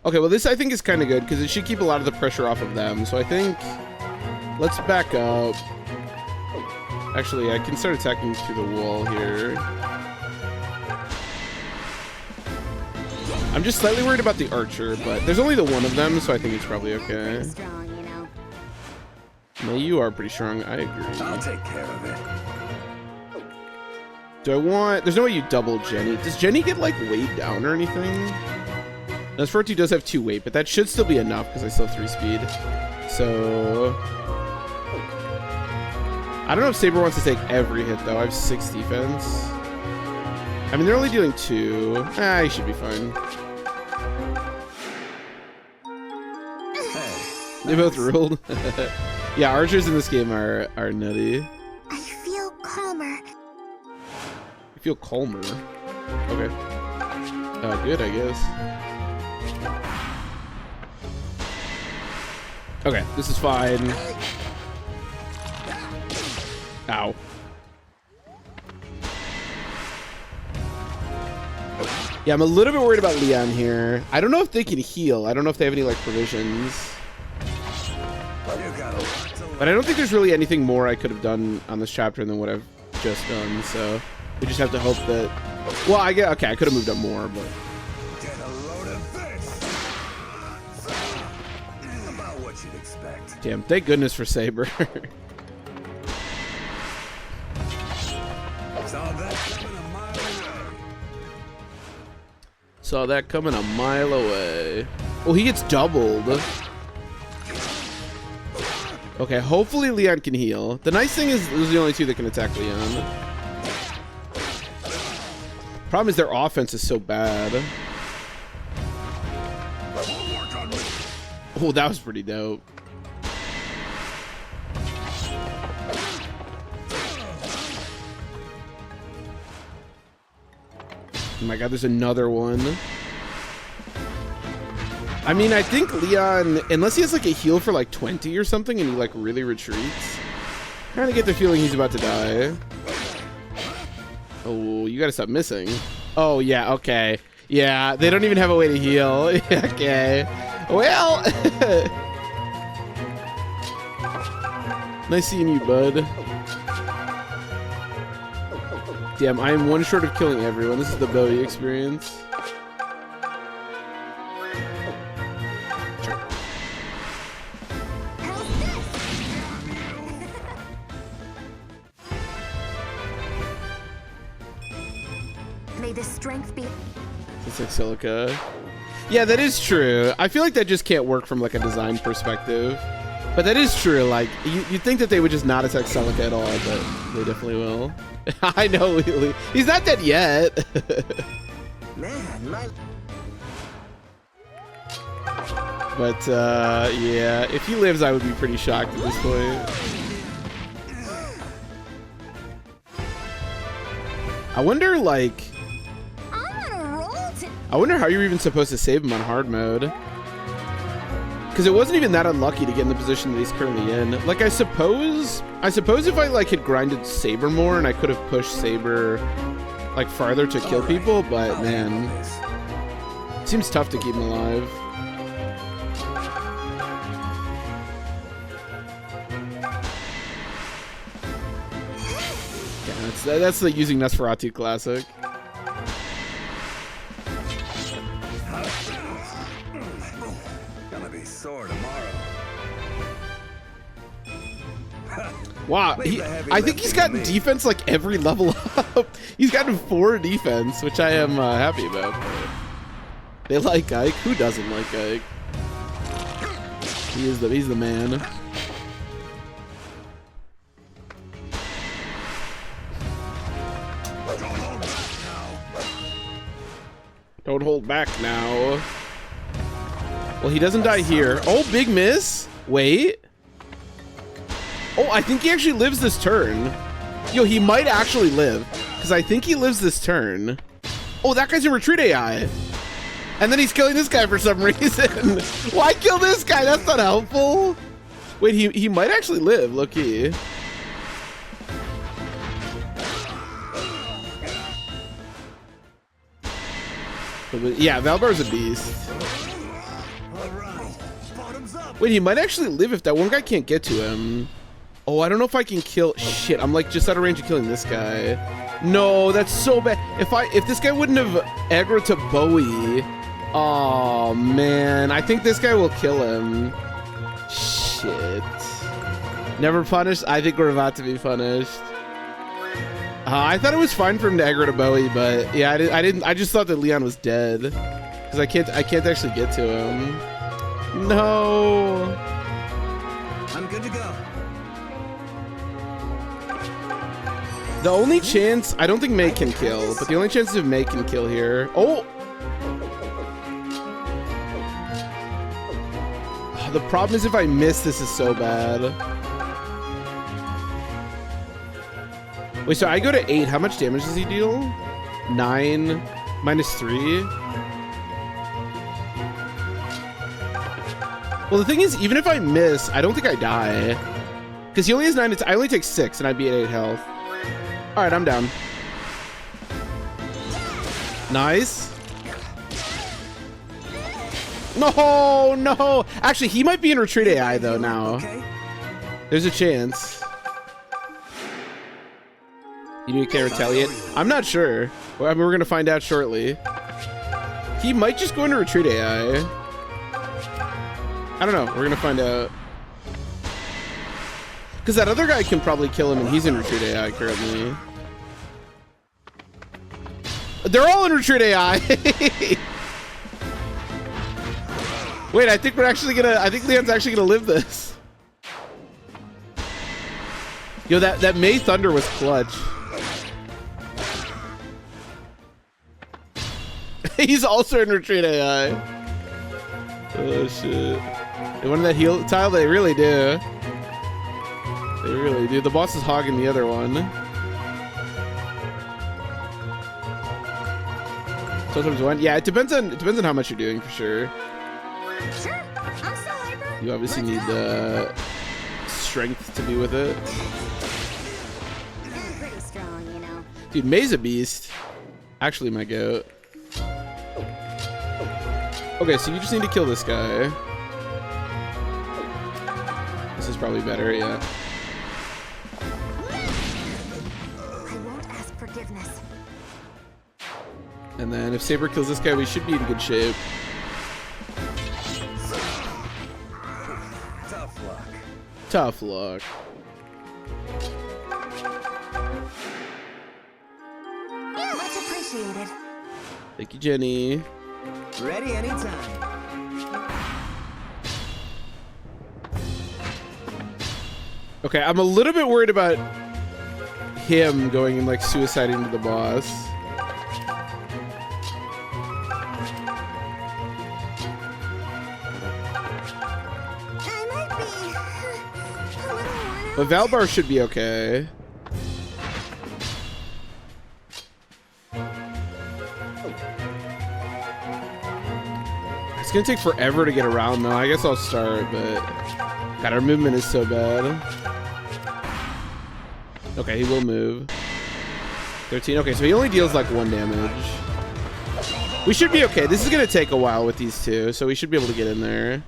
Okay, well this I think is kind of good because it should keep a lot of the pressure off of them. So I think let's back up. Actually, I can start attacking through the wall here. I'm just slightly worried about the archer, but there's only the one of them, so I think it's probably okay. Strong, you know. No, you are pretty strong. I agree. I'll take care of it. Do I want... There's no way you double Jenny. Does Jenny get, like, weighed down or anything? Nosferatu does have 2 weight, but that should still be enough because I still have 3 speed. So... I don't know if Saber wants to take every hit, though. I have 6 defense. I mean, they're only dealing 2. Ah, he should be fine. They both ruled. Yeah, archers in this game are nutty. I feel calmer. You feel calmer. Okay. Good, I guess. Okay, this is fine. Ow. Yeah, I'm a little bit worried about Leon here. I don't know if they can heal. I don't know if they have any, like, provisions. But I don't think there's really anything more I could have done on this chapter than what I've just done, so we just have to hope that... Well, I get... Okay, I could have moved up more, but... Get a load of this. About what you'd expect. Damn, thank goodness for Saber. Saw that coming a mile away. Oh, he gets doubled. Okay, hopefully Leon can heal. The nice thing is those are the only 2 that can attack Leon. Problem is their offense is so bad. Oh, that was pretty dope. Oh my god, there's another one. I mean, I think Leon, unless he has like a heal for like 20 or something and he like really retreats, I kind of get the feeling he's about to die. Oh, you gotta stop missing. Oh, yeah, okay. Yeah, they don't even have a way to heal. Okay. Well. Nice seeing you, bud. Damn, I am 1 short of killing everyone. This is the Bowie experience. May the strength be... It's like Celica. Yeah, that is true. I feel like that just can't work from like a design perspective. But that is true. Like, you'd think that they would just not attack Celica at all, but they definitely will. I know, he's not dead yet. Man, my... But, yeah, if he lives, I would be pretty shocked at this point. I wonder, like... I wonder how you're even supposed to save him on hard mode. Because it wasn't even that unlucky to get in the position that he's currently in. Like, I suppose if I, like, had grinded Saber more and I could have pushed Saber, like, farther to kill people, but, man, it seems tough to keep him alive. Yeah, that's the using Nosferatu classic. Sore tomorrow. Wow, I think he's gotten defense like every level up. He's gotten 4 defense, which I am happy about. They like Ike. Who doesn't like Ike? He's the man. Don't hold back now. Well, he doesn't die here. Oh, big miss. Wait. Oh, I think he actually lives this turn. Yo, he might actually live. Because I think he lives this turn. Oh, that guy's a retreat AI. And then he's killing this guy for some reason. Why kill this guy? That's not helpful. Wait, he might actually live, low-key. Yeah, Valbar's a beast. Wait, he might actually live if that one guy can't get to him. Oh, I don't know if I can kill. Shit, I'm like just out of range of killing this guy. No, that's so bad. If this guy wouldn't have aggroed to Bowie. Oh man, I think this guy will kill him. Shit. Never punished. I think we're about to be punished. I thought it was fine for him to aggro to Bowie, but yeah, I didn't. I just thought that Leon was dead because I can't actually get to him. No. I'm good to go. The only chance, I don't think May can kill, but the only chance of May can kill here. Oh! The problem is if I miss, this is so bad. Wait, so I go to 8. How much damage does he deal? 9 minus 3. Well, the thing is, even if I miss, I don't think I die. Because he only has 9. I only take 6, and I'd be at 8 health. All right, I'm down. Nice. No, no. Actually, he might be in retreat AI though now. There's a chance. You can't retaliate. I'm not sure. Well, I mean, we're gonna find out shortly. He might just go into retreat AI. I don't know. We're gonna find out. Because that other guy can probably kill him, and he's in retreat AI currently. They're all in retreat AI. Wait, I think we're actually gonna. I think Leon's actually gonna live this. Yo, that May Thunder was clutch. He's also in retreat AI. Oh shit! They wanted that heal tile. They really do. They really do. The boss is hogging the other one. Sometimes one. Yeah, it depends on how much you're doing for sure. Sure, I'm still hyper. You obviously need the strength to be with it. I'm pretty strong, you know. Dude, May's a beast. Actually, my goat. Okay, so you just need to kill this guy. This is probably better, yeah. I won't ask forgiveness. And then if Saber kills this guy, we should be in good shape. Tough luck. Tough luck. Much appreciated. Thank you, Jenny. Ready anytime. Okay, I'm a little bit worried about him going and like suiciding to the boss. I might be a little worn out. But Valbar should be okay. It's gonna take forever to get around though. I guess I'll start, but God, our movement is so bad. Okay, he will move. 13. Okay, so he only deals like 1 damage. We should be okay. This is gonna take a while with these two, so we should be able to get in there.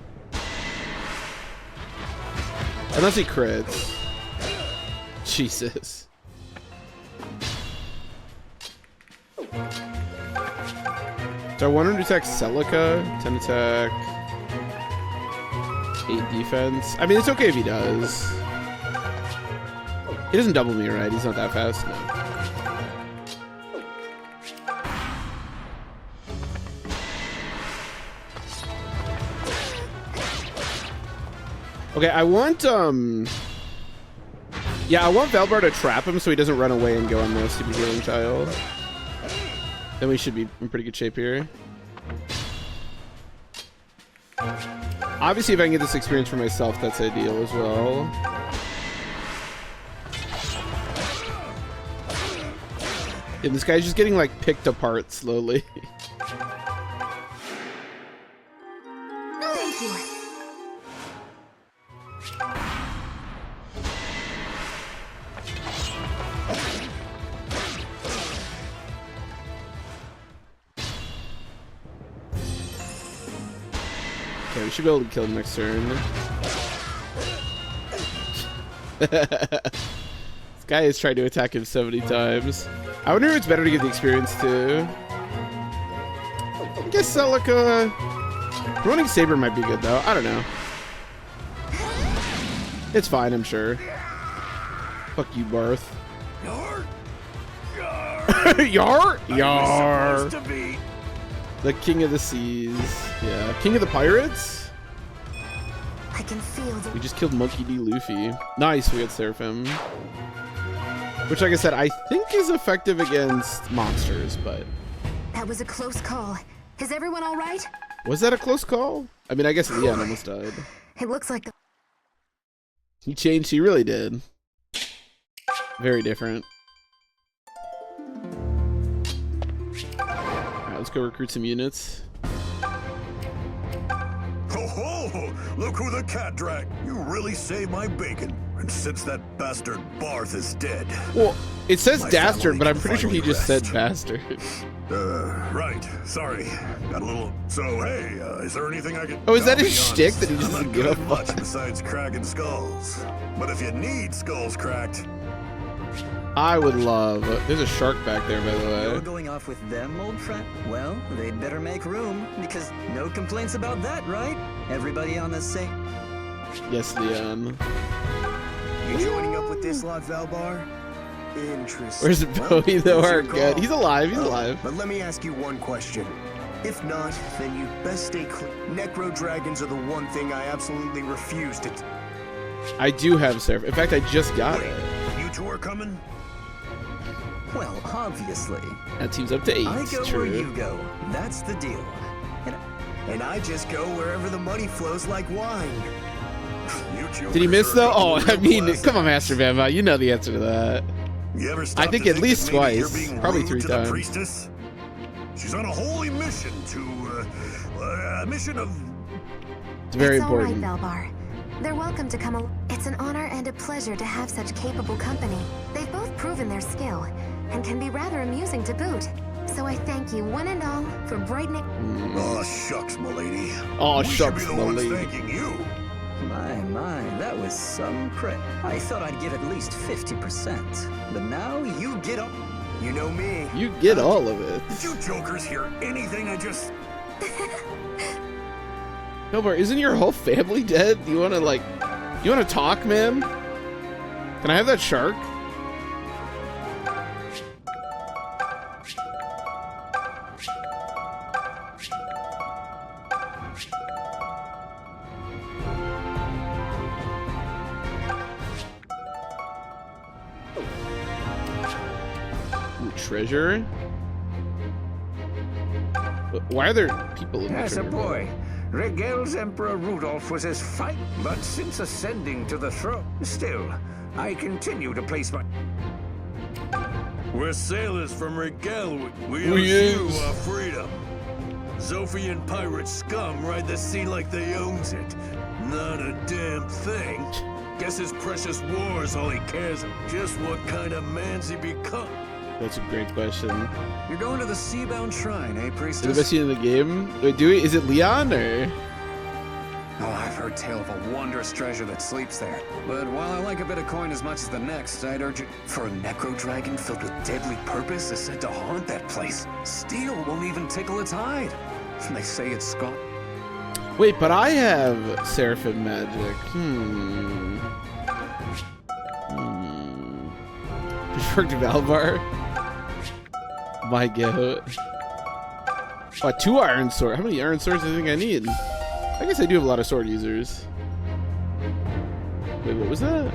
Unless he crits. Jesus. So I wanted to attack Celica. 10 attack. 8 defense. I mean, it's okay if he does. He doesn't double me, right? He's not that fast. No. Okay, I want, yeah, I want Valbar to trap him so he doesn't run away and go on the stupid healing tile. Then we should be in pretty good shape here. Obviously, if I can get this experience for myself, that's ideal as well. And this guy's just getting like picked apart slowly. Thank you. Okay, we should be able to kill him next turn. This guy has tried to attack him so many times. I wonder if it's better to give the experience to... I guess Celica... Running Saber might be good though. I don't know. It's fine, I'm sure. Fuck you, Barth. Yar? Yar! The King of the Seas. Yeah. King of the Pirates? I can feel the... We just killed Monkey D. Luffy. Nice, we got Seraphim. Which, like I said, I think is effective against monsters, but... That was a close call. Is everyone all right? Was that a close call? I mean, I guess Leon almost died. It looks like the... He changed, he really did. Very different. Alright, let's go recruit some units. Ho ho! Look who the cat dragged! You really saved my bacon. And since that bastard Barth is dead... Well, it says my dastard, family but I'm can pretty sure he finally just rest. said bastard. Right. Sorry. Got a little... So, hey, is there anything I can... Oh, is that I'll his be shtick honest, that he just I'm doesn't not give good a at fuck? much besides cracking skulls. But if you need skulls cracked... I would love... There's a shark back there, by the You're way. going off with them, old friend? Well, they'd better make room, because no complaints about that, right? Everybody on the same... Yes, Leon. You joining up with this lot, Valbar? Interesting. Where's Bowie, though? it's your Our good. call. He's alive, he's alive. But let me ask you one question. If not, then you best stay clear. Necro dragons are the one thing I absolutely refuse to... I do have Seraph. In fact, I just got it. You two are coming? Well, obviously. That team's up to 8. I go True. where you go. That's the deal. And I just go wherever the money flows like wine. Did he miss though? Oh, I mean, come on, Master Bamba. You know the answer to that. You ever I stop think to at least that maybe you're twice. being Probably rude 3 to the times. priestess? She's on a holy mission to, a mission of... It's very It's all right, important. Valbar. They're welcome to come along. It's an honor and a pleasure to have such capable company. They've both proven their skill, and can be rather amusing to boot. So I thank you one and all for brightening... Oh, shucks, milady. Oh, We shucks, should be the ones milady. thanking you. My, that was some credit. I thought I'd get at least 50%. But now you get up. You know me. You get all of it. Did you jokers hear anything I just... Bilbar, isn't your whole family dead? You wanna talk, man? Can I have that shark? Ooh, treasure? Why are there people in the As a treasure? boy, Regel's Emperor Rudolph was as fight, but since ascending to the throne, still, I continue to place my... We're sailors from Regel. We Who owe you is? our freedom. Zophian pirate scum ride the sea like they owns it. Not a damn thing. Guess his precious war is all he cares. Just what kind of man's he become? That's a great question. You're going to the Seabound Shrine, eh, Is priestess? the best scene in the game? Wait, is it Leon or? Oh, I've heard tale of a wondrous treasure that sleeps there. But while I like a bit of coin as much as the next, I'd urge you... For a necro dragon filled with deadly purpose is said to haunt that place. Steel won't even tickle its hide. And they say it's scar... Wait, but I have Seraphim magic. Pitchfork to Valvar. My goat. What, 2 iron swords? How many iron swords do you think I need? I guess I do have a lot of sword users. Wait, what was that?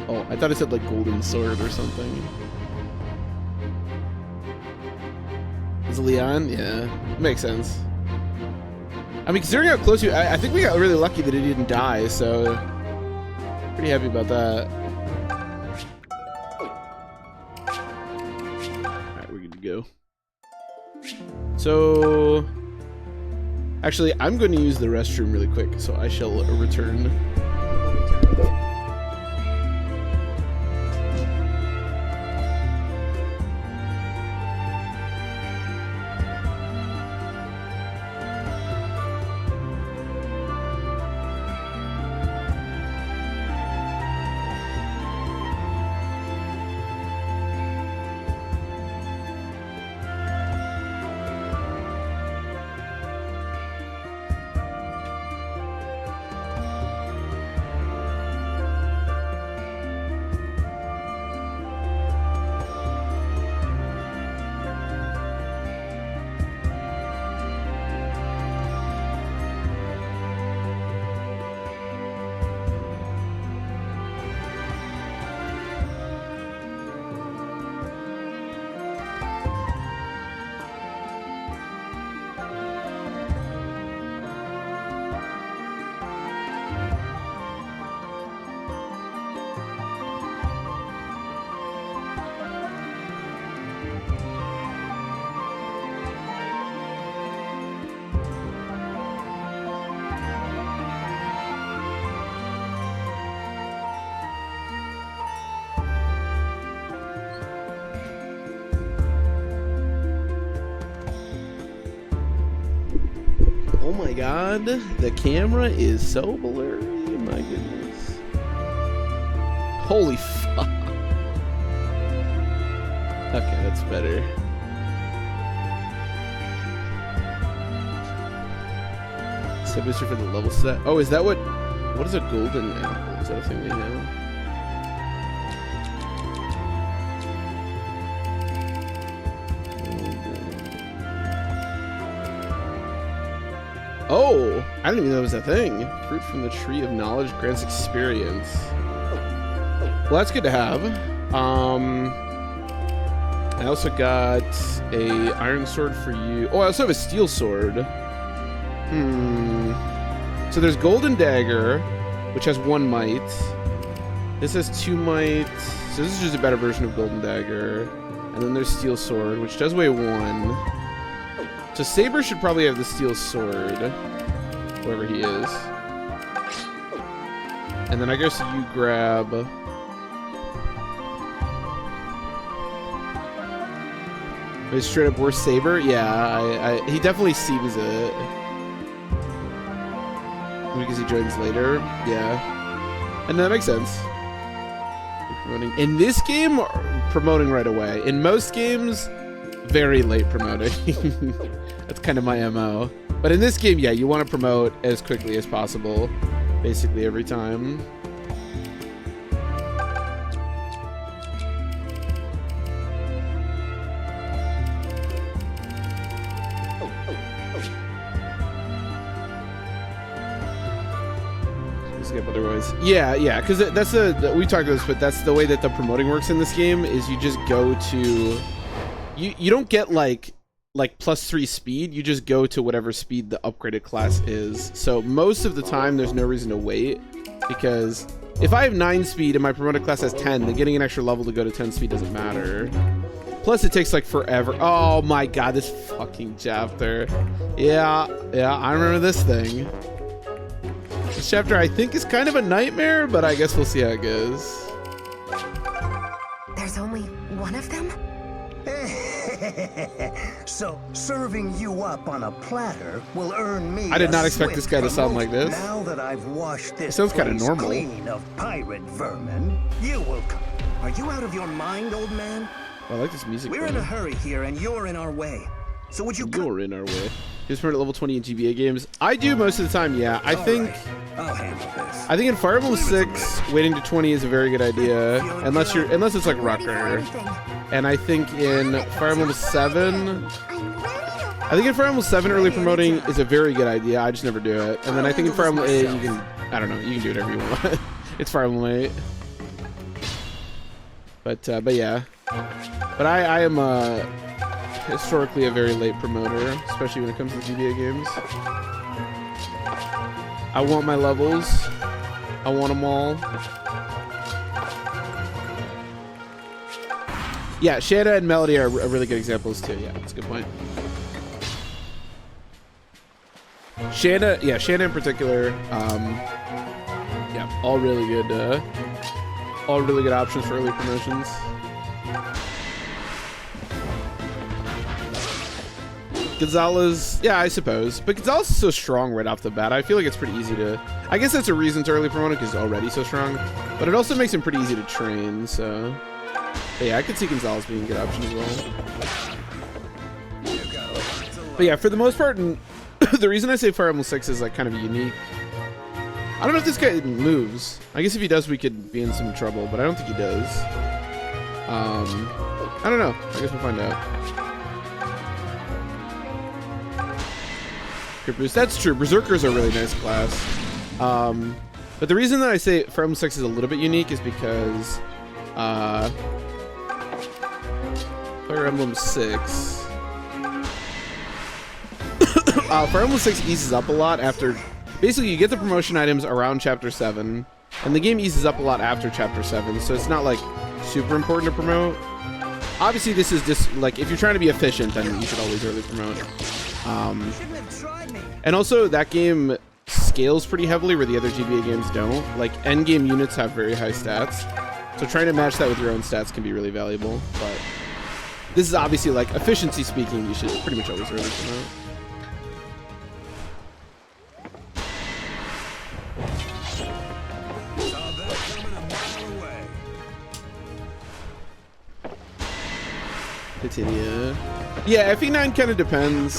Oh, I thought it said like golden sword or something. Is it Leon? Yeah, makes sense. I mean, considering how close I think we got really lucky that it didn't die, so pretty happy about that. So, actually, I'm going to use the restroom really quick, so I shall return. Oh my god, the camera is so blurry, my goodness. Holy fuck. Okay, that's better. Set booster for the level set. Oh, is that what is a golden apple? Is that a thing they have? Oh, I didn't even know that was a thing. Fruit from the tree of knowledge grants experience. Well, that's good to have. I also got a iron sword for you. Oh, I also have a steel sword. So there's golden dagger, which has 1 might. This has 2 might. So this is just a better version of golden dagger. And then there's steel sword, which does weigh 1. So Saber should probably have the steel sword, whoever he is. And then I guess you grab... Is straight up worse Saber? Yeah, he definitely seems it. Because he joins later. Yeah. And that makes sense. Promoting. In this game, promoting right away. In most games, very late promoting. That's kind of my MO. But in this game, yeah, you want to promote as quickly as possible. Basically every time. Otherwise, yeah, because that's we talked about this, but that's the way that the promoting works in this game. Is you just go to, you don't get like +3 speed. You just go to whatever speed the upgraded class is. So most of the time, there's no reason to wait, because if I have 9 speed and my promoted class has 10, then getting an extra level to go to 10 speed doesn't matter. Plus, it takes like forever. Oh my god, this fucking chapter. Yeah, I remember this thing. This chapter, I think, is kind of a nightmare, but I guess we'll see how it goes. There's only one of them? So, serving you up on a platter will earn me. I did not expect this guy to sound like this. Now that I've washed this sounds kind of normal. Clean of pirate vermin, you will come. Are you out of your mind, old man? I like this music. We're in a hurry here, and you're in our way. So would you? You're in our way. Just promote at level 20 in GBA games. I do most of the time. Yeah, I think. Right. I'll handle this. I think in Fire Emblem 6, waiting to 20 is a very good idea, unless it's like Rucker. And I think in Fire Emblem 7, early promoting is a very good idea. I just never do it. And then I think in Fire Emblem 8, you can, I don't know, you can do whatever you want. It's Fire Emblem 8. But yeah. But I am historically a very late promoter, especially when it comes to GBA games. I want my levels. I want them all. Yeah, Shanna and Melody are really good examples too. Yeah, that's a good point. Shanna, yeah, Shanna in particular. Yeah, all really good options for early promotions. Gonzalez, yeah, I suppose, but Gonzalez is so strong right off the bat. I feel like it's pretty easy to. I guess that's a reason to early promote it because he's already so strong, but it also makes him pretty easy to train. So, but yeah, I could see Gonzalez being a good option as well. But yeah, for the most part, and the reason I say Fire Emblem 6 is like kind of unique. I don't know if this guy moves. I guess if he does, we could be in some trouble, but I don't think he does. I don't know. I guess we'll find out. Crit boost. That's true. Berserkers are a really nice class. But the reason that I say Fire Emblem 6 is a little bit unique is because Fire Emblem 6. Fire Emblem 6 eases up a lot after. Basically, you get the promotion items around Chapter 7, and the game eases up a lot after Chapter 7, so it's not like super important to promote. Obviously, this is just like if you're trying to be efficient, then you should always early promote. And also, that game scales pretty heavily where the other GBA games don't. Like end game units have very high stats, so trying to match that with your own stats can be really valuable. But this is obviously like efficiency speaking, you should pretty much always early promote. Titania. Yeah, FE9 kind of depends.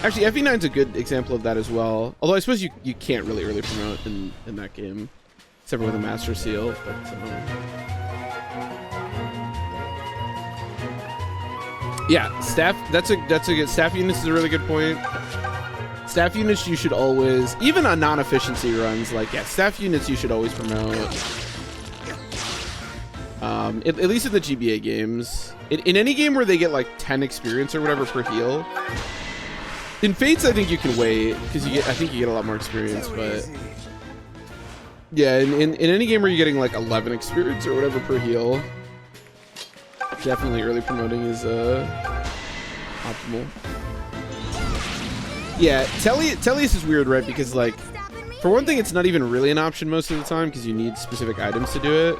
Actually, FE9's a good example of that as well. Although I suppose you can't really early promote in that game, except for with a Master Seal. But yeah, staff. That's a good staff units is a really good point. Staff units you should always, even on non-efficiency runs, like yeah, staff units you should always promote. At least in the GBA games. In any game where they get like 10 experience or whatever per heal. In Fates, I think you can wait because I think you get a lot more experience. But yeah, in any game where you're getting like 11 experience or whatever per heal, definitely early promoting is optimal. Yeah, Tellius is weird, right? Because like, for one thing, it's not even really an option most of the time because you need specific items to do it.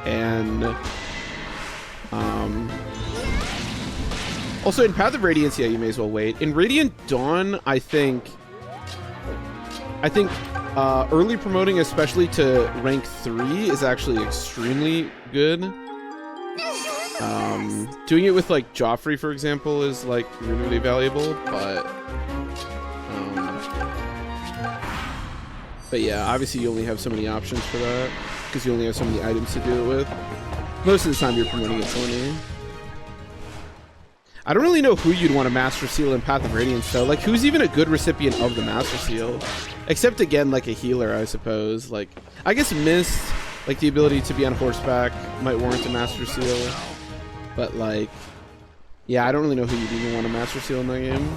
And also in Path of Radiance, yeah, you may as well wait. In Radiant Dawn, I think early promoting, especially to rank 3, is actually extremely good. Doing it with like Joffrey, for example, is like really, really valuable. But yeah, obviously you only have so many options for that because you only have so many items to do it with. Most of the time you're promoting at 20. I don't really know who you'd want to Master Seal in Path of Radiance though. Like who's even a good recipient of the Master Seal? Except again like a healer, I suppose. Like I guess Mist, like the ability to be on horseback might warrant a Master Seal. But like, yeah, I don't really know who you'd even want to Master Seal in that game.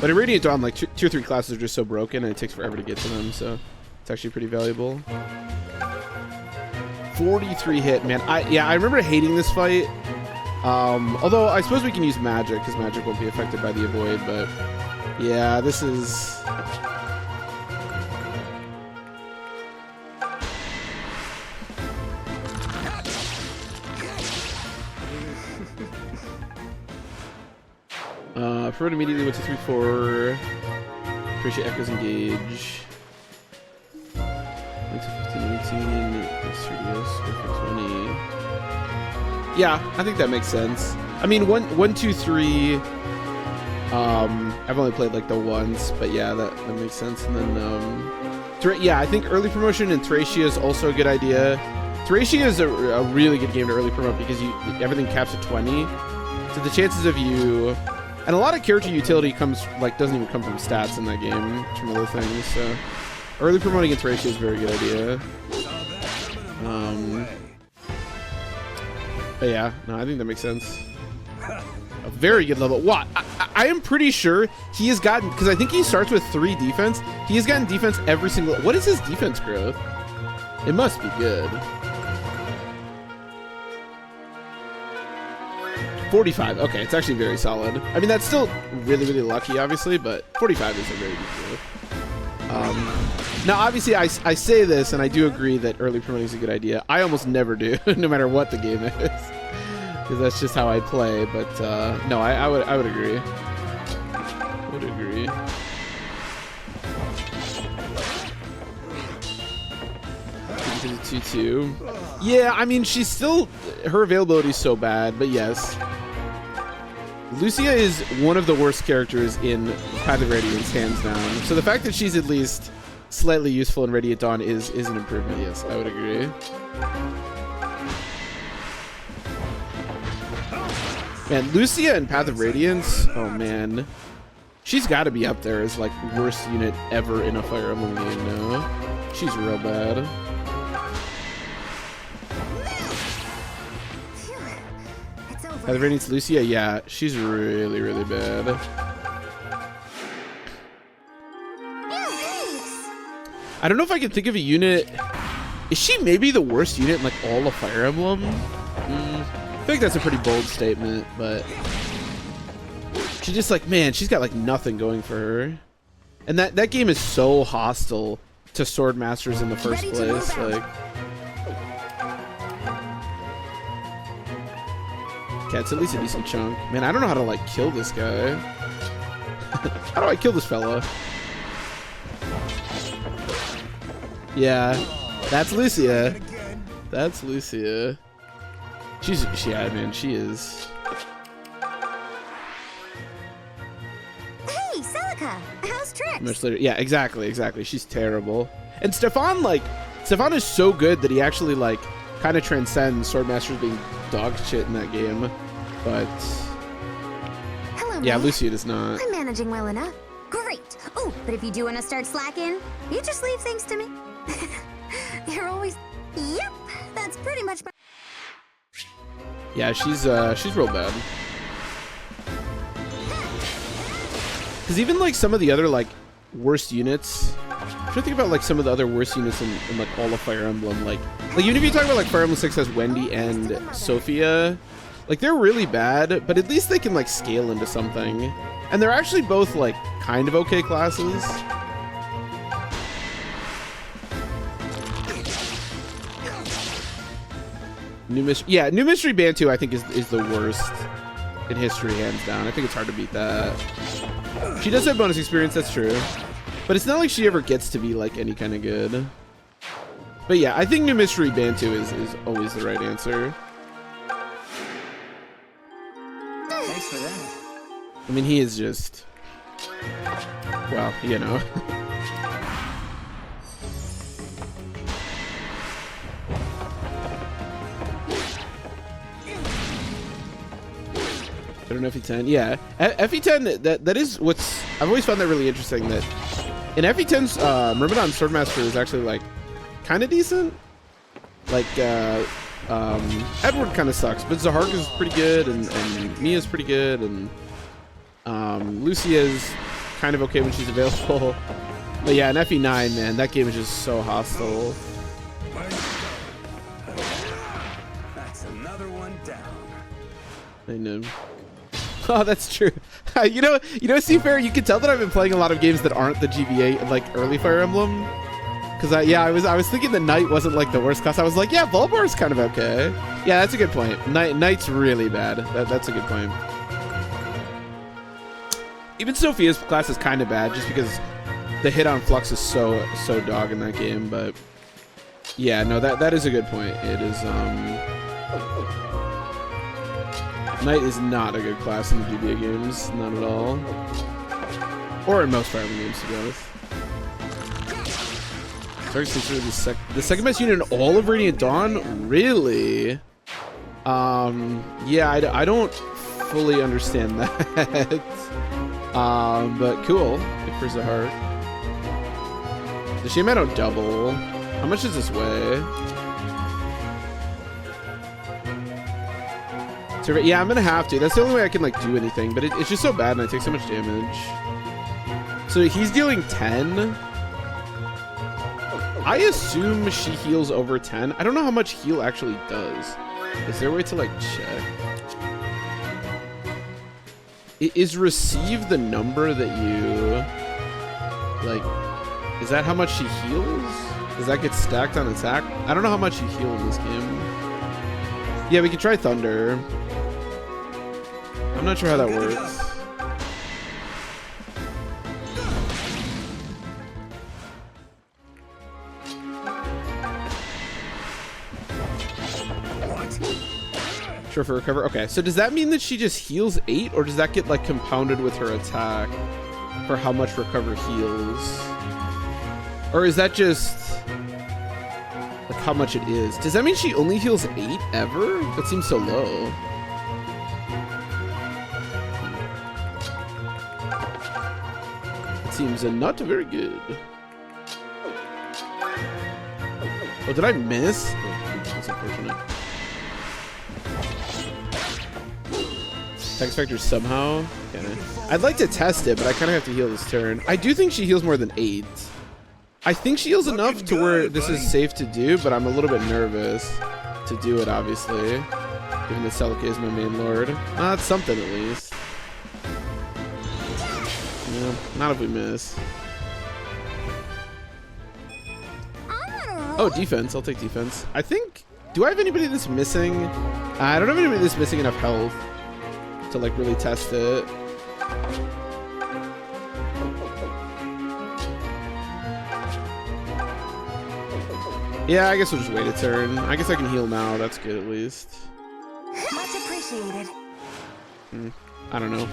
But in Radiant Dawn, like 2 or 3 classes are just so broken and it takes forever to get to them, so it's actually pretty valuable. 43 hit, man. I remember hating this fight. Although I suppose we can use magic because magic won't be affected by the avoid, but yeah, this is. Promote immediately, went to 3-4. Appreciate Echoes engage. Went to 15-18. 20. Yeah, I think that makes sense. I mean, 1, 2, 3. I've only played like the once, but yeah, that makes sense. And then, yeah, I think early promotion in Thracia is also a good idea. Thracia is a really good game to early promote because everything caps at 20. So the chances of you. And a lot of character utility doesn't even come from stats in that game, it's from other things. So early promoting in Thracia is a very good idea. But yeah, no, I think that makes sense. A very good level. What? I am pretty sure he has gotten, because I think he starts with 3 defense. He has gotten defense every single. What is his defense growth? It must be good. 45. Okay, it's actually very solid. I mean, that's still really, really lucky, obviously, but 45 is a very good deal. Now, obviously, I say this, and I do agree that early promoting is a good idea. I almost never do, no matter what the game is, because that's just how I play. But no, I would agree. Would agree. Because of 2-2. Yeah, I mean, she's still, her availability is so bad, but yes. Lucia is one of the worst characters in Path of Radiance, hands down. So the fact that she's at least slightly useful in Radiant Dawn is an improvement, yes, I would agree. Man, Lucia in Path of Radiance, oh man. She's got to be up there as like worst unit ever in a Fire Emblem game now. She's real bad. Path of Radiance Lucia, yeah, she's really, really bad. I don't know if I can think of a unit. Is she maybe the worst unit in like all of Fire Emblem? I think that's a pretty bold statement, but she's just like, man, she's got like nothing going for her. And that game is so hostile to Sword Masters in the first place. Like, yeah, it's at least a decent chunk. Man, I don't know how to like kill this guy. How do I kill this fella? Yeah, that's Lucia. That's Lucia. Yeah, man, she is. Hey, Celica, how's tricks? Much later. Yeah, exactly. She's terrible. And Stefan is so good that he actually like kind of transcends Swordmasters being dog shit in that game. But Hello, yeah, May. Lucia does not. I'm managing well enough. Great. Oh, but if you do want to start slacking, you just leave things to me. You're always... Yep, that's pretty much my... Yeah, she's real bad. Because even like some of the other like worst units, I'm trying to think about like some of the other worst units in like all of Fire Emblem. Like even if you talk about like Fire Emblem 6 has Wendy and Sophia, like they're really bad, but at least they can like scale into something. And they're actually both like kind of okay classes. New Mystery Bantu I think is the worst in history, hands down. I think it's hard to beat that. She does have bonus experience, that's true. But it's not like she ever gets to be like any kind of good. But yeah, I think New Mystery Bantu is always the right answer. Thanks for that. I mean, he is just, well, you know. I don't know FE10. Yeah, FE10. That is what's. I've always found that really interesting. That in FE10's Myrmidon Swordmaster is actually like kind of decent. Like Edward kind of sucks, but Zahark is pretty good, and Mia's pretty good, and Lucia's kind of okay when she's available. But yeah, in FE9, man, that game is just so hostile. That's another one down. I know. Oh, that's true. you know, Seafair, you can tell that I've been playing a lot of games that aren't the GBA and like early Fire Emblem. Because I was thinking that Knight wasn't like the worst class. I was like, yeah, Volbar's kind of okay. Yeah, that's a good point. Knight's really bad. That's a good point. Even Sophia's class is kind of bad just because the hit on Flux is so dog in that game. But yeah, no, that is a good point. It is Knight is not a good class in the GBA games, not at all. Or in most Fire Emblem games, to be honest. Sorry, consider the second best unit in all of Radiant Dawn? Really? Yeah, I don't fully understand that. But cool. Good for Zahar. The shame I don't double. How much does this weigh? Yeah, I'm gonna have to. That's the only way I can like do anything, but it's just so bad and I take so much damage. So he's dealing 10. I assume she heals over 10. I don't know how much heal actually does. Is there a way to like check? Is receive the number that you like? Is that how much she heals? Does that get stacked on attack? I don't know how much you heal in this game. Yeah, we can try Thunder. I'm not sure how that works. Sure for recover. Okay, so does that mean that she just heals 8, or does that get like compounded with her attack for how much recover heals? Or is that just like how much it is? Does that mean she only heals 8 ever? That seems so low. It seems not very good. Oh, did I miss? Oh, that's unfortunate. X Factor somehow. Okay. I'd like to test it, but I kind of have to heal this turn. I do think she heals more than 8. I think she heals enough to where this is safe to do, but I'm a little bit nervous to do it, obviously. Given that Celica is my main lord. That's something at least. Yeah, not if we miss. Oh, defense. I'll take defense. I think... Do I have anybody that's missing? I don't have anybody that's missing enough health to like really test it. Yeah, I guess we'll just wait a turn. I guess I can heal now. That's good at least. Much appreciated. I don't know.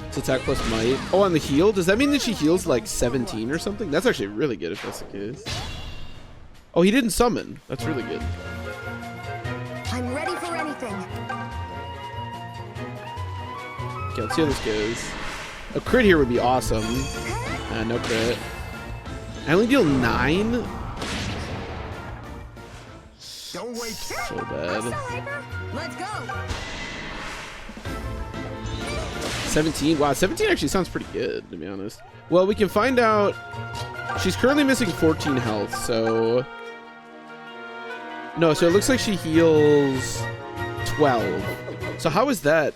It's attack plus might. Oh, on the heal? Does that mean that she heals like 17 or something? That's actually really good if that's the case. Oh, he didn't summon. That's really good. I'm ready for anything. Okay, let's see how this goes. A crit here would be awesome. No crit. I only deal 9? Don't wait. So bad. Let's go. 17? Wow, 17 actually sounds pretty good, to be honest. Well, we can find out. She's currently missing 14 health, so... No, so it looks like she heals 12. So how is that?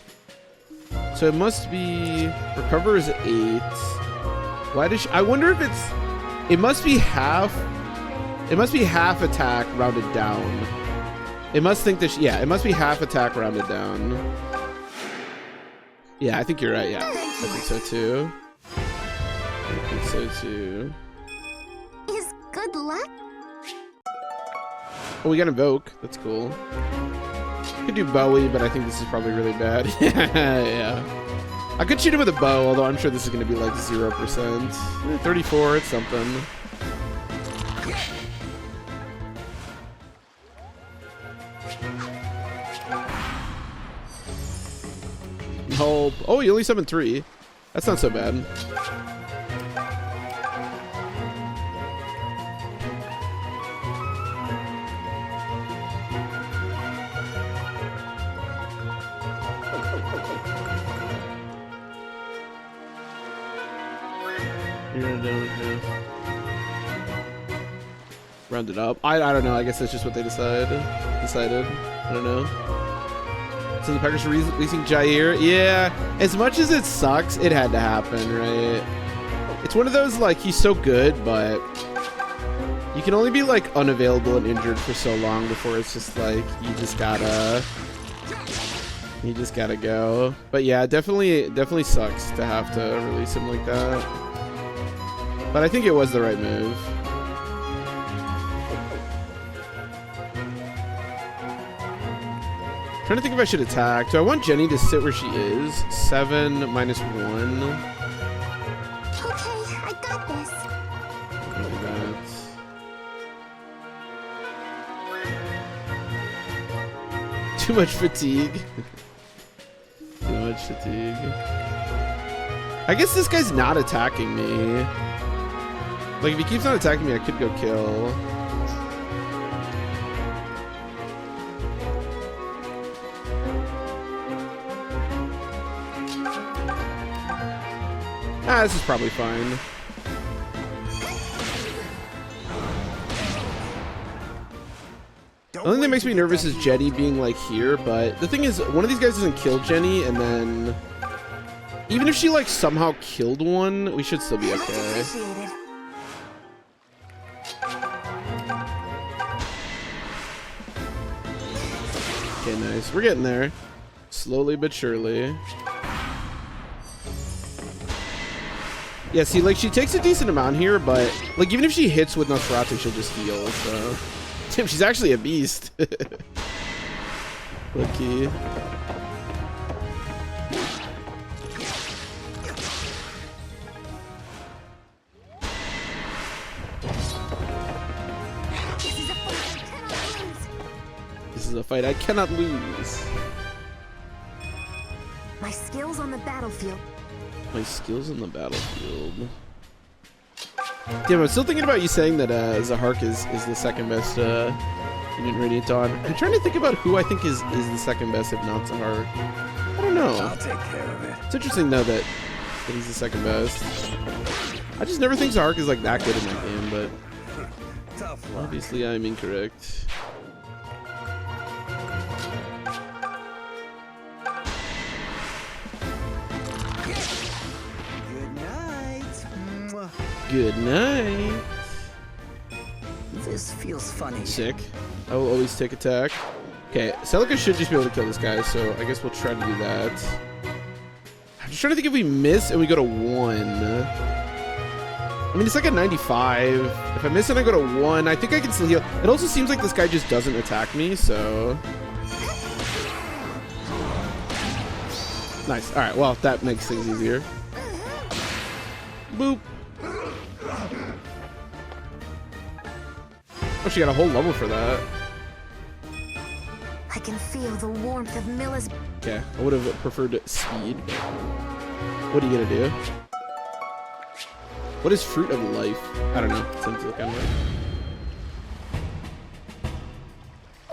So it must be... Recover is 8. Why does she... I wonder if it's... It must be half... It must be half attack rounded down. It must think that she... Yeah, it must be half attack rounded down. Yeah, I think you're right, yeah. I think so too. I think so too. Is good luck? Oh, we got Invoke. That's cool. Could do Bowie, but I think this is probably really bad. Yeah. I could shoot him with a bow, although I'm sure this is going to be like 0%. 34, it's something. Hope. Oh, you only summoned 3. That's not so bad. Round it up. I don't know. I guess that's just what they decided. I don't know. So the Packers are releasing Jair. Yeah, as much as it sucks, it had to happen, right? It's one of those, like, he's so good, but you can only be, like, unavailable and injured for so long before it's just, like, you just gotta go. But yeah, definitely sucks to have to release him like that. But I think it was the right move. Trying to think if I should attack. Do I want Jenny to sit where she is? 7 minus 1. Okay, I got this. Look at that. Too much fatigue. Too much fatigue. I guess this guy's not attacking me. Like, if he keeps on attacking me, I could go kill. Ah, this is probably fine. The only thing that makes me nervous is Jenny being like here, but the thing is, one of these guys doesn't kill Jenny, and then even if she like somehow killed one, we should still be okay. Okay, nice. We're getting there. Slowly but surely. Yeah, see, like, she takes a decent amount here, but, like, even if she hits with Nosferatu, she'll just heal, so... Damn, she's actually a beast. Lucky. This is a fight I cannot lose. My skills on the battlefield. My skills on the battlefield. Damn, I'm still thinking about you saying that Zahark is the second best Unit Radiant Dawn. I'm trying to think about who I think is the second best, if not Zahark. I don't know. I'll take care of it. It's interesting though that he's the second best. I just never think Zahark is like that good in that game, but obviously I'm incorrect. Good night. This feels funny. Sick. I will always take attack. Okay, Celica should just be able to kill this guy, so I guess we'll try to do that. I'm just trying to think if we miss and we go to 1. I mean, it's like a 95. If I miss and I go to 1, I think I can still heal. It also seems like this guy just doesn't attack me, so... Nice. Alright, well, that makes things easier. Boop. Oh, she got a whole level for that. I can feel the warmth of Milla's. Okay, I would have preferred speed. What are you gonna do? What is Fruit of Life? I don't know. Seems like I'm right.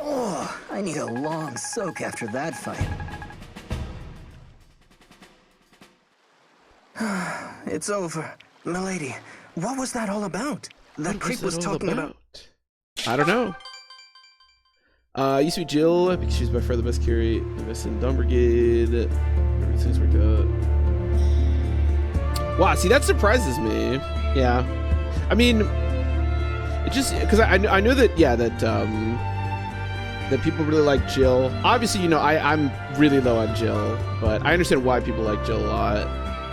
Oh, I need a long soak after that fight. It's over. Milady, what was that all about? That creep was talking about... I don't know. Used to be Jill, because she's by far the best carry. Invest in Dawn Brigade. Everything's worked out. Wow, see, that surprises me. Yeah. I mean, it just, because I know that, yeah, that people really like Jill. Obviously, you know, I'm really low on Jill, but I understand why people like Jill a lot.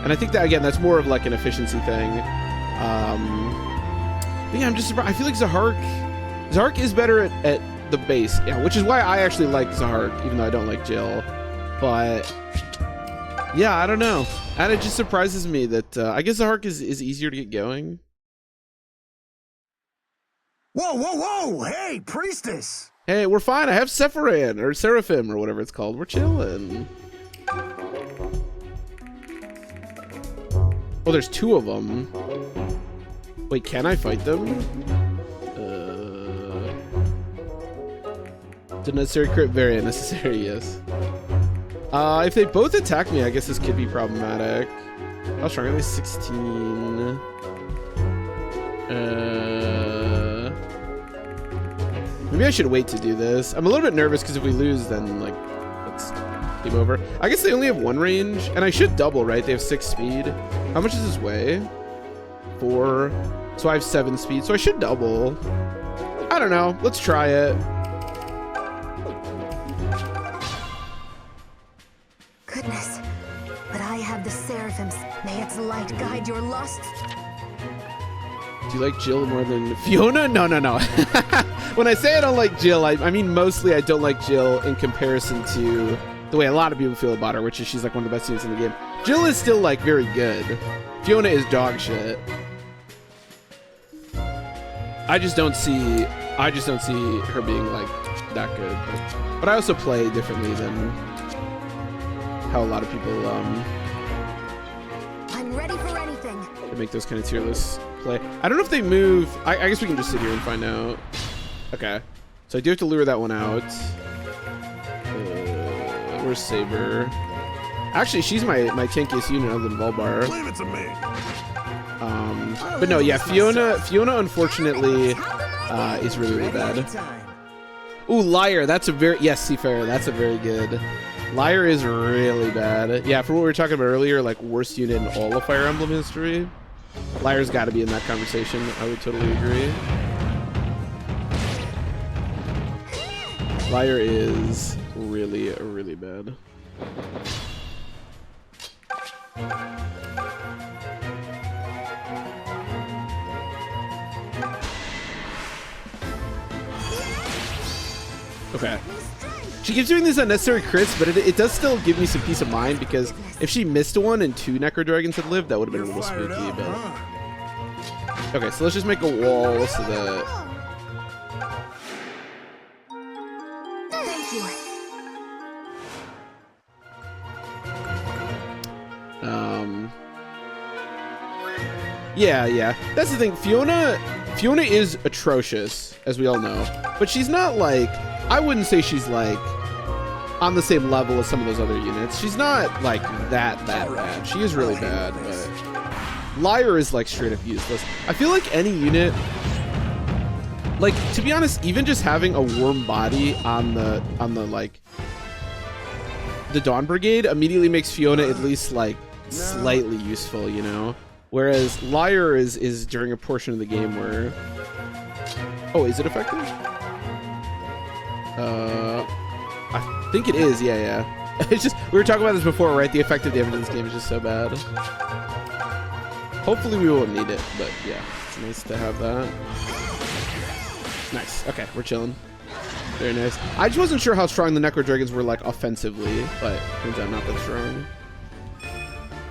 And I think that, again, that's more of like an efficiency thing. But yeah, I'm just surprised. I feel like Zahark is better at the base, yeah, which is why I actually like Zahark, even though I don't like Jill. But yeah, I don't know. And it just surprises me that I guess Zahark is easier to get going. Whoa, whoa, whoa! Hey, priestess! Hey, we're fine. I have Sephiran or Seraphim or whatever it's called. We're chilling. Oh, there's 2 of them. Wait, can I fight them? The necessary crit, very unnecessary, yes. If they both attack me, I guess this could be problematic. How strong are they? 16. Maybe I should wait to do this. I'm a little bit nervous because if we lose, then like, it's game over. I guess they only have 1 range, and I should double, right? They have 6 speed. How much does this weigh? 4. So I have 7 speed, so I should double. I don't know. Let's try it. Goodness, but I have the Seraphims. May its light guide your lust. Do you like Jill more than Fiona? No. When I say I don't like Jill, I mean mostly I don't like Jill in comparison to the way a lot of people feel about her, which is she's like one of the best units in the game. Jill is still like very good. Fiona is dog shit. I just don't see her being like that good. But I also play differently than how a lot of people I'm ready for anything. They make those kind of tier lists play. I don't know if they move. I guess we can just sit here and find out. Okay, so I do have to lure that one out. Where's Saber? Actually, she's my tankiest unit other than Volbar. Leave it to me. But no, yeah, Fiona unfortunately is really, really bad. Ooh, Liar. That's a very... Yes, Seafarer. That's a very good... Liar is really bad. Yeah, for what we were talking about earlier, like worst unit in all of Fire Emblem history, Liar's got to be in that conversation. I would totally agree. Liar is really, really bad. Okay. She keeps doing these unnecessary crits, but it does still give me some peace of mind, because if she missed one and 2 Necro Dragons had lived, that would have been a little spooky. But okay, so let's just make a wall so that... Thank you. Yeah. That's the thing. Fiona is atrocious, as we all know, but she's not like... I wouldn't say she's like on the same level as some of those other units. She's not like that bad. She is really bad, but Liar is like straight up useless. I feel like any unit, like, to be honest, even just having a warm body on the like the Dawn Brigade immediately makes Fiona at least like slightly useful, you know? Whereas Liar is during a portion of the game where... Oh, is it effective? I think it is, yeah. It's just, we were talking about this before, right? The effective damage in this game is just so bad. Hopefully we won't need it, but yeah, it's nice to have that. Nice, okay, we're chilling. Very nice. I just wasn't sure how strong the Necro Dragons were, like, offensively, but turns out not that strong.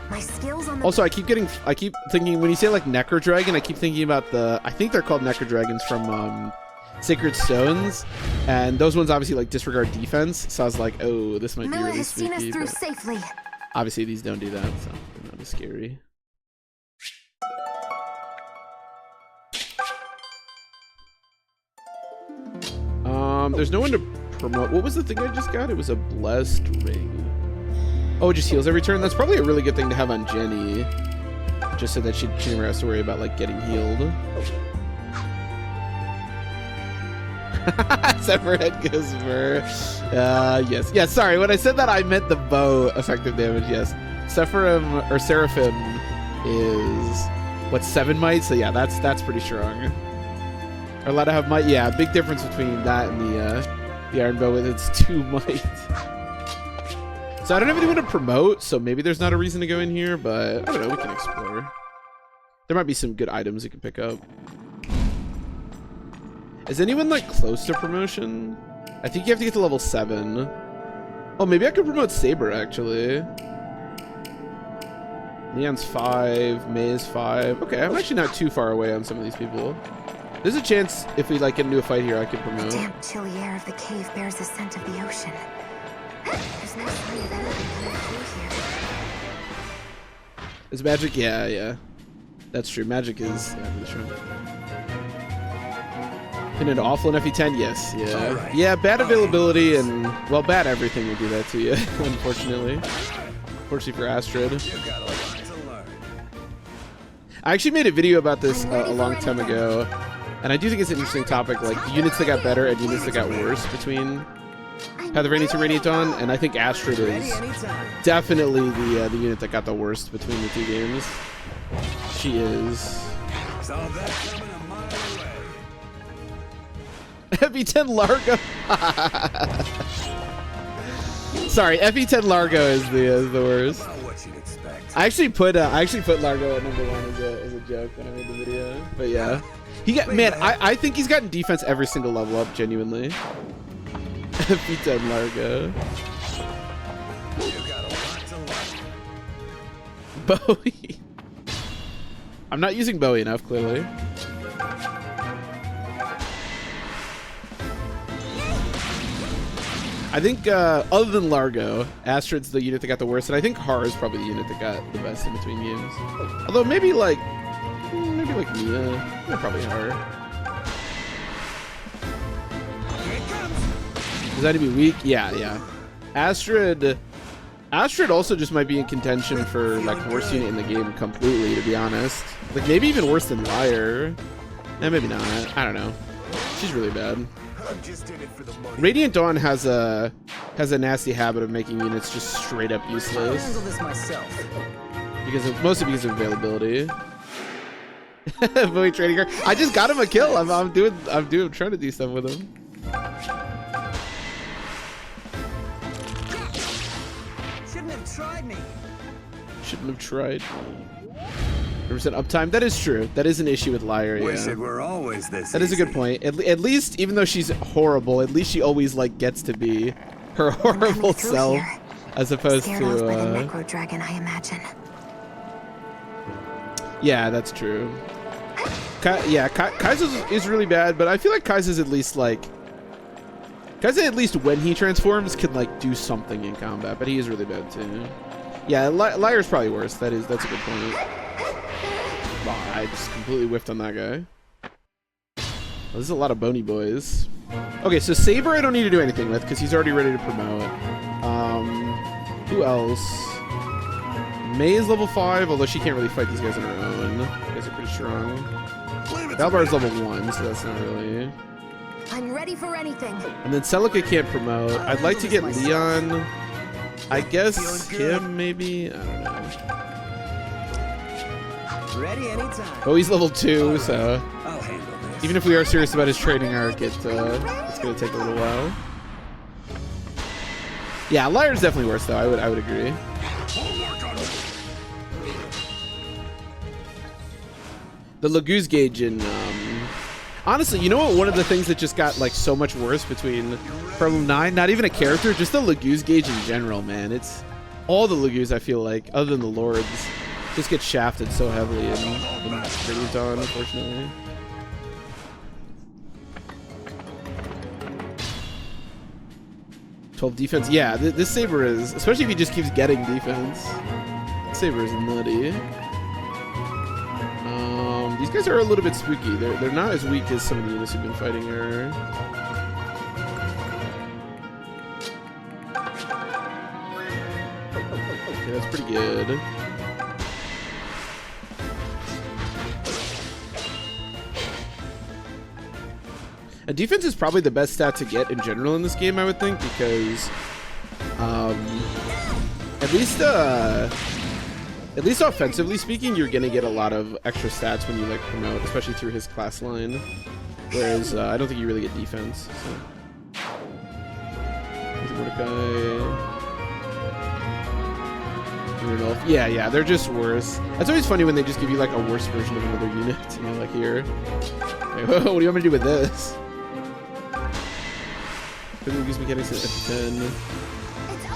My skills on the Also, I keep thinking, when you say, like, Necro Dragon, I keep thinking about I think they're called Necro Dragons from, Sacred Stones, and those ones obviously like disregard defense, so I was like, oh, this might be really has seen us spooky, through but safely. obviously these don't do that, so they're not as scary. There's no one to promote. What was the thing I just got? It was a blessed ring. Oh, it just heals every turn. That's probably a really good thing to have on Jenny, just so that she never has to worry about like getting healed. Separate goes for yes. Yeah, sorry, when I said that I meant the bow effective damage, yes. Seraphim is what, 7 might? So yeah, that's pretty strong. Are allowed to have might? Yeah, big difference between that and the iron bow with its 2 might. So I don't have anyone to promote, so maybe there's not a reason to go in here, but I don't know, we can explore. There might be some good items you can pick up. Is anyone like close to promotion? I think you have to get to level 7. Oh, maybe I could promote Saber actually. Leon's 5, May is 5. Okay, I'm actually not too far away on some of these people. There's a chance if we like get into a fight here, I could promote. The damp, chilly air of the cave bears the scent of the ocean. There's no sign of anything coming through here. Is magic? Yeah. That's true. Magic is really strong. Pin into awful in FE10? Yes. Yeah. Right. Yeah, bad availability and, well, bad everything will do that to you, unfortunately. Unfortunately for Astrid. I actually made a video about this a long time ago, and I do think it's an interesting topic, like units that got better and units that got worse between Path of Radiant to Radiant Dawn, and I think Astrid is definitely the unit that got the worst between the 2 games. She is. FE10 Largo. Sorry, FE10 Largo is the worst. I actually put Largo at #1 as a joke when I made the video. But yeah, I think he's gotten defense every single level up, genuinely. FE10 Largo. Bowie. I'm not using Bowie enough, clearly. I think, other than Largo, Astrid's the unit that got the worst, and I think Har is probably the unit that got the best in between games. Although maybe like Mia, yeah, probably Har. Does that to be weak? Yeah. Astrid also just might be in contention for like worst unit in the game completely, to be honest. Like maybe even worse than Liar. Maybe not. I don't know. She's really bad. I'm just in it for the money. Radiant Dawn has a nasty habit of making units just straight up I'll useless handle this myself. mostly because of availability. Bowie trading card. I just got him a kill. I'm trying to do stuff with him. Shouldn't have tried me. Shouldn't have tried. 100% uptime. That is true. That is an issue with Lyra. Wish Yeah. it were always this That is a good point. At least, even though she's horrible, at least she always like gets to be her horrible through self, here. as opposed Scared off by the to. Necro Dragon, I imagine. Yeah, that's true. Kaiser is really bad, but I feel like Kaiser's at least like. Kaiser at least when he transforms can like do something in combat, but he is really bad too. Yeah, Lyra's probably worse. That's a good point. Wow, I just completely whiffed on that guy. Oh, there's a lot of bony boys. Okay, so Saber I don't need to do anything with because he's already ready to promote. Who else? May is level 5, although she can't really fight these guys on her own. You guys are pretty strong. Valbar's level 1, so that's not really. I'm ready for anything. And then Celica can't promote. I'd like to get Leon. I guess him, maybe? I don't know. Ready anytime. Oh, he's level 2, so I'll handle this. even if we are serious about his training arc, it's going to take a little while. Yeah, Lyra's definitely worse, though. I would agree. The Laguz gauge in... honestly, you know what? One of the things that just got like so much worse between Problem 9, not even a character, just the Laguz gauge in general, man. It's all the Laguz, I feel like, other than the Lords, just get shafted so heavily in Radiant Dawn, unfortunately. .12 defense. Yeah, this Saber is, especially if he just keeps getting defense. Saber is nutty. These guys are a little bit spooky. They're not as weak as some of the units who've been fighting her. Okay, that's pretty good. And defense is probably the best stat to get in general in this game, I would think, because at least offensively speaking, you're gonna get a lot of extra stats when you like promote, especially through his class line. Whereas I don't think you really get defense. So. Here's Mordecai. Rudolph. Yeah, they're just worse. That's always funny when they just give you like a worse version of another unit. You know, like here. Okay, what do you want me to do with this? Gives mechanics at 10.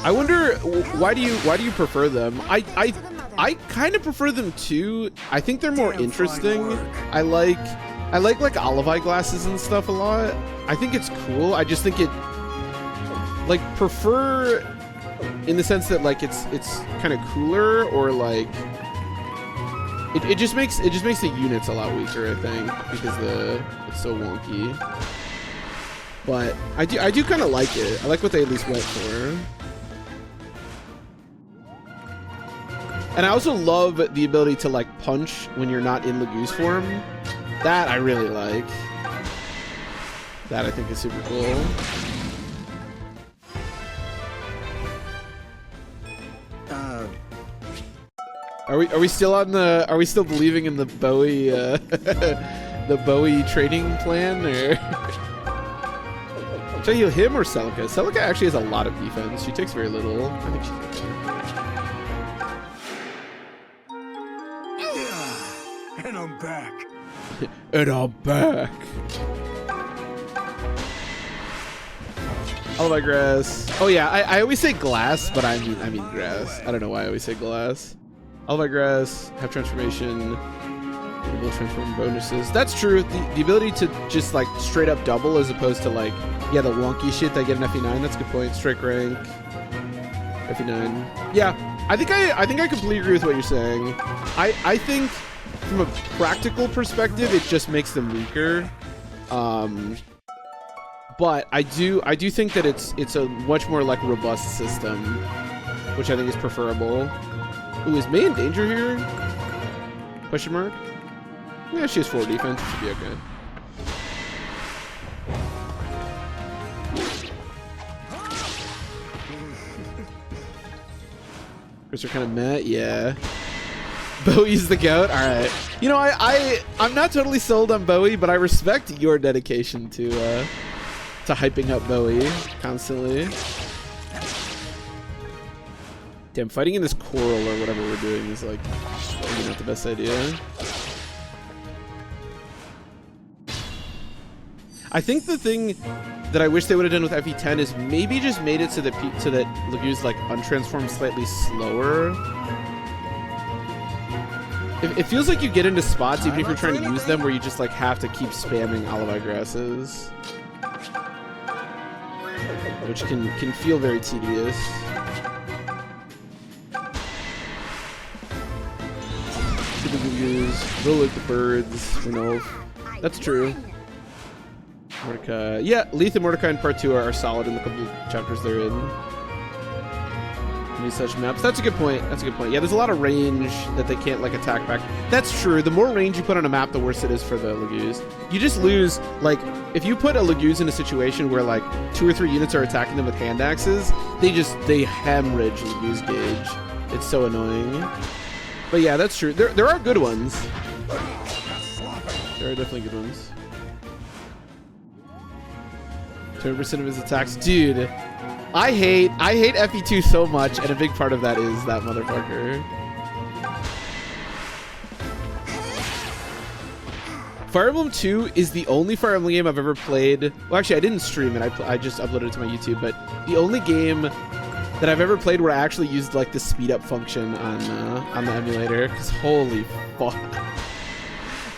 I wonder why do you prefer them? I kind of prefer them too. I think they're more interesting. I like olive eye glasses and stuff a lot. I think it's cool. I just think it like prefer in the sense that like it's kind of cooler, or like it just makes the units a lot weaker, I think, because it's so wonky. But I do kind of like it. I like what they at least went for. And I also love the ability to like punch when you're not in Laguz form. That I really like. That I think is super cool. Are we still on the? Are we still believing in the Bowie the Bowie training plan, or should I heal him or Celica? Celica actually has a lot of defense. She takes very little. I think she's And I'm back. And I'm back. Oh my grass. Oh yeah, I always say glass, but I mean grass. I don't know why I always say glass. All my grass, have transformation, enable transform bonuses. That's true. The ability to just like straight up double as opposed to like, yeah, the wonky shit that get an FE9. That's a good point. Strike rank, FE9. Yeah, I think I completely agree with what you're saying. I think from a practical perspective, it just makes them weaker. But I do think that it's a much more like robust system, which I think is preferable. Ooh, is May in danger here? Question mark? Yeah, she has 4 defense. It should be okay. Chris are kind of meh. Yeah. Bowie's the goat. All right. You know, I'm not totally sold on Bowie, but I respect your dedication to hyping up Bowie constantly. Damn, fighting in this coral or whatever we're doing is like maybe not the best idea. I think the thing that I wish they would have done with FE10 is maybe just made it so that Lague's like untransformed slightly slower. It feels like you get into spots, even if you're trying to use them, where you just like have to keep spamming Alibi Grasses, which can feel very tedious. Roll like the birds, you know. That's true. Mordecai. Yeah, Leith and Mordecai in part 2 are solid in the couple chapters they're in. Any such maps. That's a good point. That's a good point. Yeah, there's a lot of range that they can't like attack back. That's true. The more range you put on a map, the worse it is for the Lagues. You just lose, like, if you put a Lagues in a situation where like 2 or 3 units are attacking them with hand axes, they hemorrhage Lagues gauge. It's so annoying. But yeah, that's true. There are good ones. There are definitely good ones. 20% of his attacks. Dude, I hate FE2 so much, and a big part of that is that motherfucker. Fire Emblem 2 is the only Fire Emblem game I've ever played. Well, actually, I didn't stream it. I just uploaded it to my YouTube, but the only game that I've ever played where I actually used like the speed up function on the emulator, because holy fuck.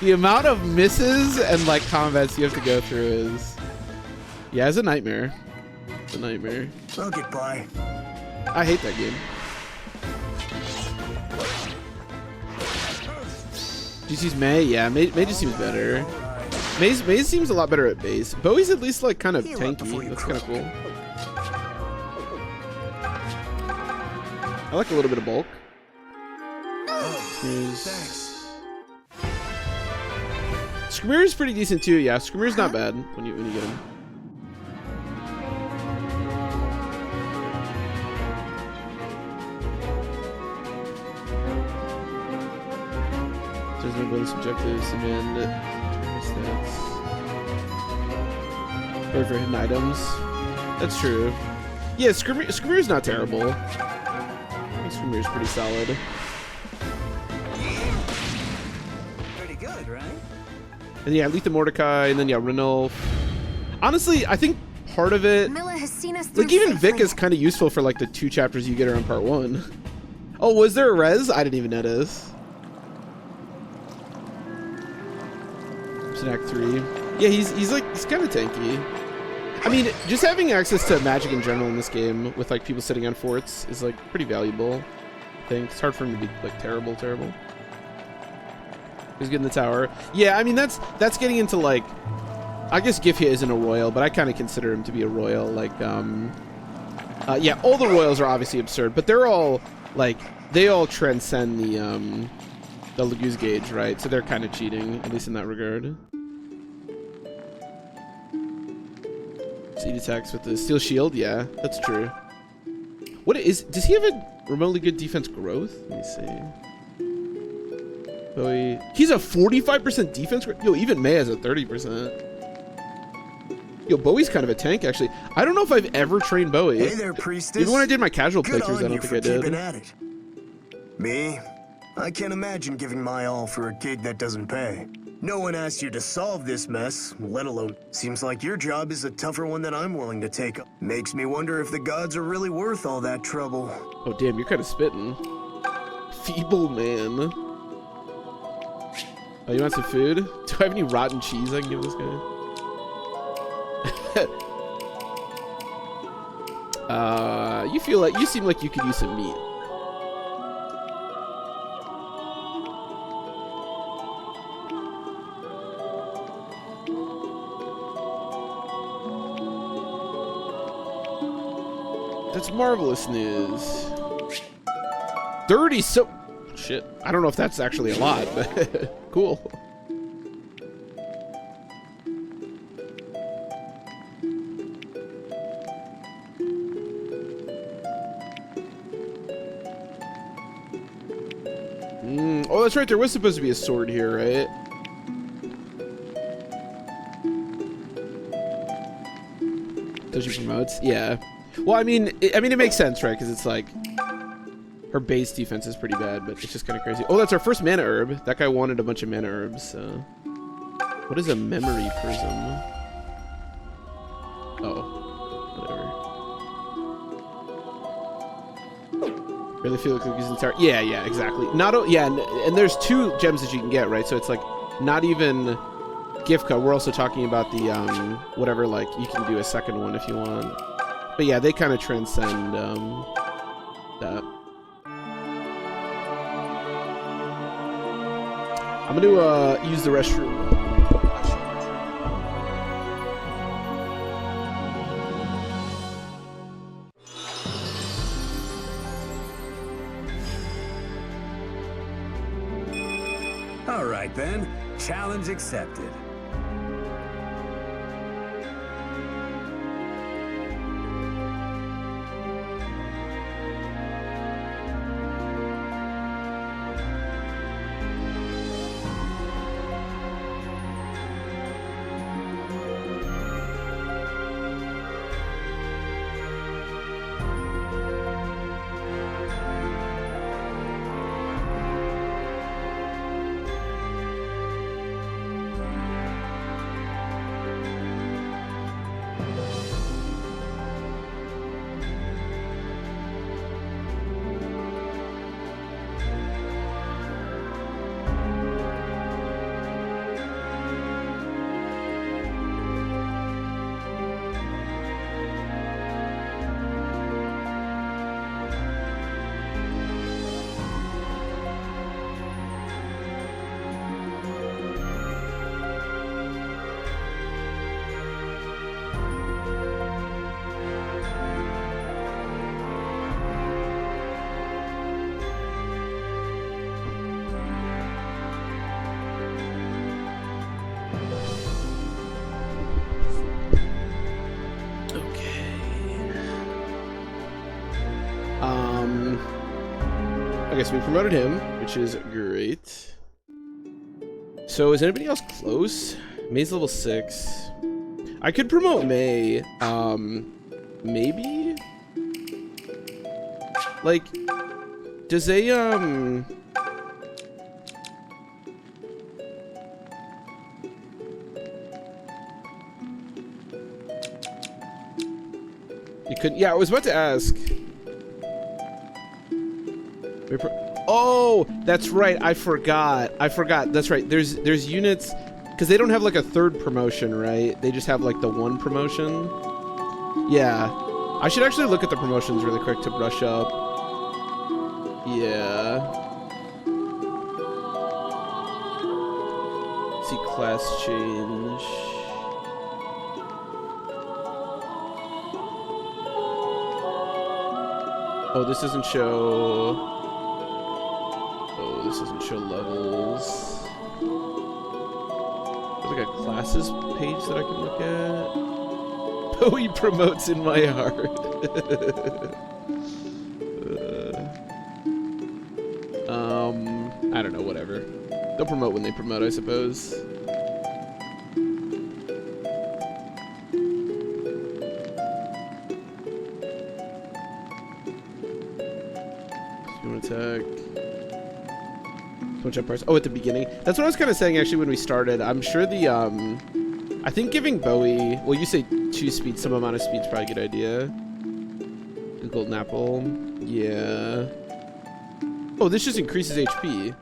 The amount of misses and like combats you have to go through is, yeah, it's a nightmare. It's a nightmare. I'll get by. I hate that game. GC's May? Yeah, May just seems better. May seems a lot better at base. Bowie's at least like kind of tanky. That's kind of cool. I like a little bit of bulk. Thanks. Skrymir is pretty decent too. Yeah, Skrymir not bad when you get him. There's no bonus objectives and then stats. Or for hidden items. That's true. Yeah, Skrymir's not terrible. I think Skrymir's pretty solid. Pretty good, right? And yeah, Leith and Mordecai, and then yeah, Renulf. Honestly, I think part of it, Milla has seen us through like even safely. Vic is kind of useful for like the 2 chapters you get her in part 1. Oh, was there a res? I didn't even notice. It's in Act 3. Yeah, he's kind of tanky. I mean, just having access to magic in general in this game with like people sitting on forts is like pretty valuable. I think it's hard for him to be like terrible. He's good in the tower. Yeah, I mean that's getting into like, I guess Gifhia isn't a royal, but I kind of consider him to be a royal. Like, yeah, all the royals are obviously absurd, but they're all like they all transcend the Lague's gauge, right? So they're kind of cheating, at least in that regard. Seed attacks with the steel shield, yeah, that's true. Does he have a remotely good defense growth? Let me see. Bowie, he's a 45% defense growth. Yo, even May has a 30%. Yo, Bowie's kind of a tank, actually. I don't know if I've ever trained Bowie. Hey there, priestess. Even when I did my casual Good playthroughs, I on don't you think for I did. keeping at it. Me? I can't imagine giving my all for a gig that doesn't pay. No one asked you to solve this mess, let alone... Seems like your job is a tougher one than I'm willing to take. Makes me wonder if the gods are really worth all that trouble. Oh, damn, you're kind of spitting. Feeble man. Oh, you want some food? Do I have any rotten cheese I can give this guy? You seem like you could use some meat. That's marvelous news. 30 so... Shit. I don't know if that's actually a lot, but cool. Oh, that's right. There was supposed to be a sword here, right? Does she promotes? Yeah. Well, I mean, it makes sense, right? Because it's like her base defense is pretty bad, but it's just kind of crazy. Oh, that's our first mana herb. That guy wanted a bunch of mana herbs. So. What is a memory prism? Oh, whatever. Really feel like cookies and sour. Yeah, exactly. Not yeah, and there's 2 gems that you can get, right? So it's like not even gift card. We're also talking about the whatever. Like you can do a second one if you want. But yeah, they kind of transcend that. I'm gonna use the restroom. All right then, challenge accepted. Okay, so we promoted him, which is great. So is anybody else close? May's level 6. I could promote May. Maybe? Like, does a, You couldn't... Yeah, I was about to ask. Oh, that's right. I forgot. That's right. There's units, because they don't have like a 3rd promotion, right? They just have like the 1 promotion. Yeah. I should actually look at the promotions really quick to brush up. Yeah. See class change. Oh, this doesn't show... This doesn't show levels. There's like a classes page that I can look at. Bowie promotes in my heart. I don't know, whatever. They'll promote when they promote, I suppose. Human attack. Oh, at the beginning. That's what I was kind of saying actually when we started. I'm sure the I think giving Bowie, well, you say 2 speed, some amount of speed's probably a good idea. The golden apple. Yeah. Oh, this just increases HP.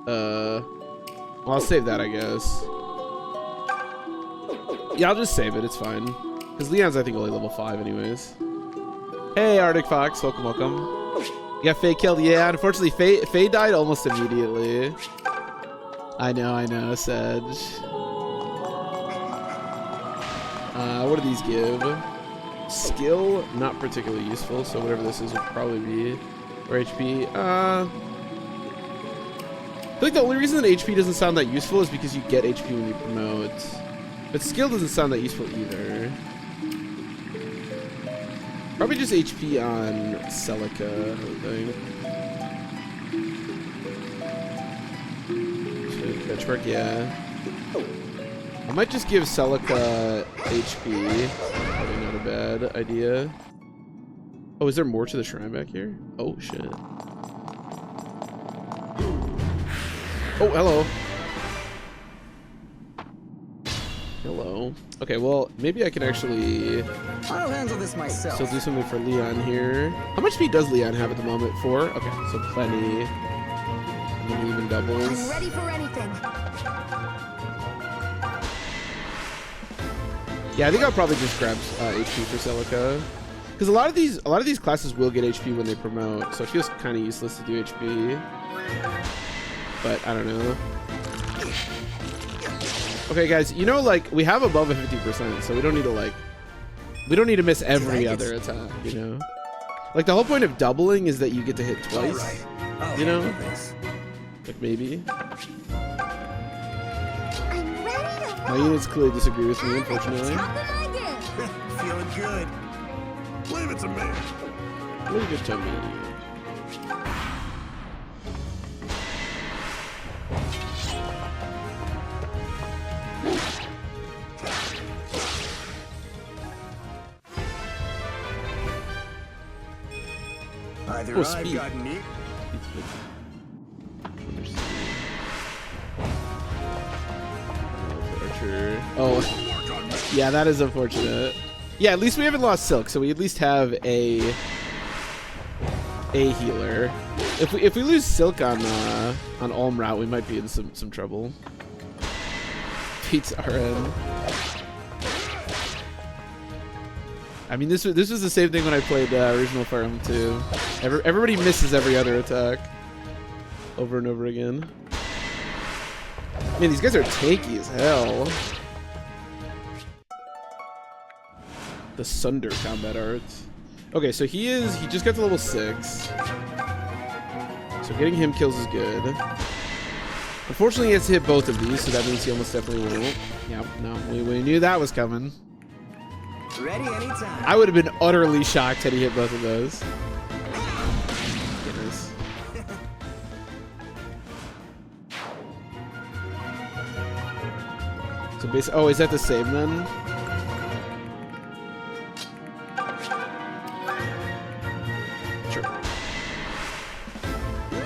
Well, I'll save that, I guess. Yeah, I'll just save it. It's fine. Because Leon's, I think, only level 5 anyways. Hey, Arctic Fox. Welcome, welcome. You got Faye killed? Yeah, unfortunately, Faye died almost immediately. I know, Sedge. What do these give? Skill, not particularly useful, so whatever this is would probably be. Or HP. I feel like the only reason that HP doesn't sound that useful is because you get HP when you promote. But skill doesn't sound that useful either. Probably just HP on Celica, I would think. benchmark, yeah. I might just give Celica HP. Probably not a bad idea. Oh, is there more to the shrine back here? Oh, shit. Oh, hello. Hello. Okay, well, maybe I can actually I'll handle this myself. still do something for Leon here. How much speed does Leon have at the moment? 4? Okay, so plenty. And then even doubles. I'm ready for anything. Yeah, I think I'll probably just grab HP for Celica. Because a lot of these classes will get HP when they promote, so it feels kind of useless to do HP. But I don't know. Okay, guys, you know, like, we have above a 50%, so we don't need to miss every other attack, you know? Like, the whole point of doubling is that you get to hit twice, you know? Like, maybe. My units clearly disagree with me, unfortunately. Feeling good. Leave it to me. Leave it to me. Either Oh, I've speed. gotten it. Archer. Oh, yeah, that is unfortunate. Yeah, at least we haven't lost Silk, so we at least have a healer. If we lose Silk on Ulm route, we might be in some trouble. Beats RN. I mean, this was the same thing when I played the original Fire Emblem 2. Everybody misses every other attack over and over again. Man, these guys are tanky as hell. The Sunder combat art. Okay, so he just got to level 6. So getting him kills is good. Unfortunately, he has to hit both of these, so that means he almost definitely won't. Yeah, no, we knew that was coming. Ready anytime. I would have been utterly shocked had he hit both of those. Goodness. So basically, oh, is that the same then? Sure.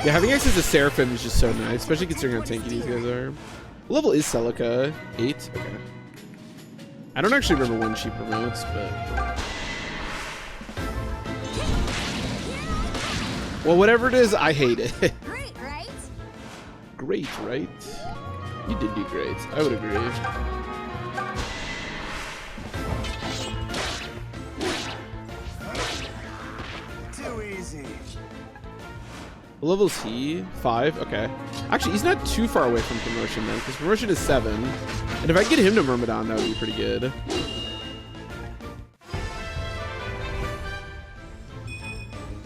Yeah, having access to Seraphim is just so nice, especially considering how tanky these guys are. What level is Celica? 8? Okay. I don't actually remember when she promotes, but... Well, whatever it is, I hate it. Great, right? Great, right? You did do great. I would agree. Too easy. What level is he? 5? Okay. Actually, he's not too far away from promotion then, because promotion is 7. And if I get him to Myrmidon, that would be pretty good.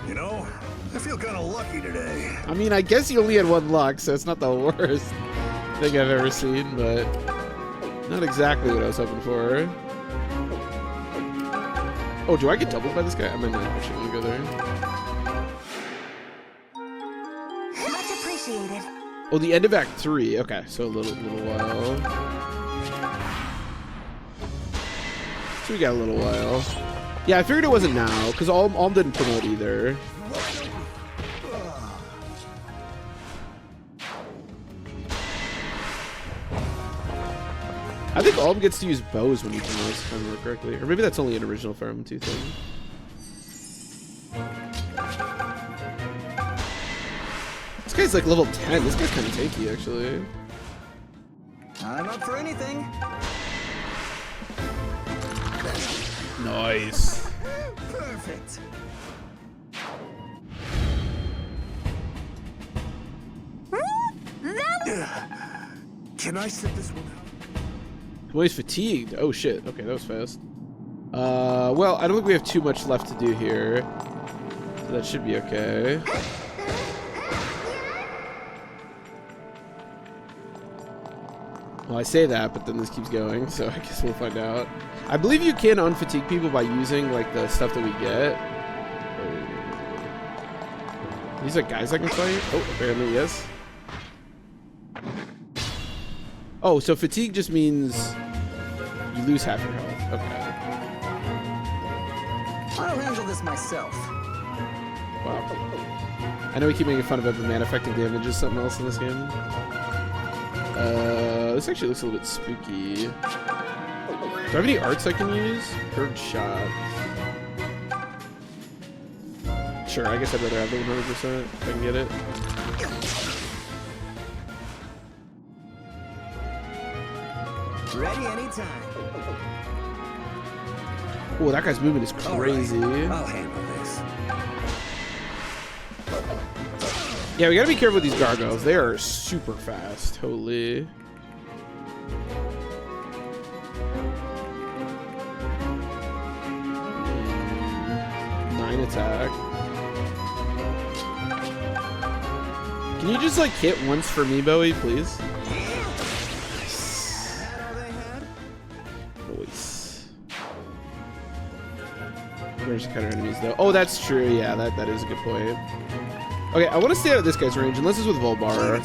You know, I feel kind of lucky today. I mean, I guess he only had 1 luck, so it's not the worst thing I've ever seen, but not exactly what I was hoping for. Oh, do I get doubled by this guy? I might not actually want to go there. Much appreciated. Oh, the end of Act 3. Okay, so a little while. So we got a little while. Yeah, I figured it wasn't now, because Ulm didn't promote either. I think Ulm gets to use bows when he promotes, if I remember correctly. Or maybe that's only an original Fire Emblem 2 thing. This guy's like level 10. This guy's kind of tanky, actually. I'm up for anything. Nice. Perfect. Can I sit this one out? Well, he's fatigued. Oh shit. Okay, that was fast. Well, I don't think we have too much left to do here. So that should be okay. Well, I say that, but then this keeps going, so I guess we'll find out. I believe you can unfatigue people by using, like, the stuff that we get. Oh. These are guys I can fight? Oh, apparently, yes. Oh, so fatigue just means you lose half your health. Okay. I'll handle this myself. Wow. I know we keep making fun of Emblem, man. Affecting damage is something else in this game. This actually looks a little bit spooky. Do I have any arts I can use? Curved shot. Sure, I guess I'd rather have the 100% if I can get it. Ready anytime. Oh, that guy's movement is crazy. Right. I'll handle this. Yeah, we gotta be careful with these gargoyles. They are super fast. Holy. Nine attack. Can you just like hit once for me, Bowie, please? Nice. Where's the counter enemies though? Oh, that's true. Yeah, that is a good point. Okay, I want to stay out of this guy's range unless it's with Volbar.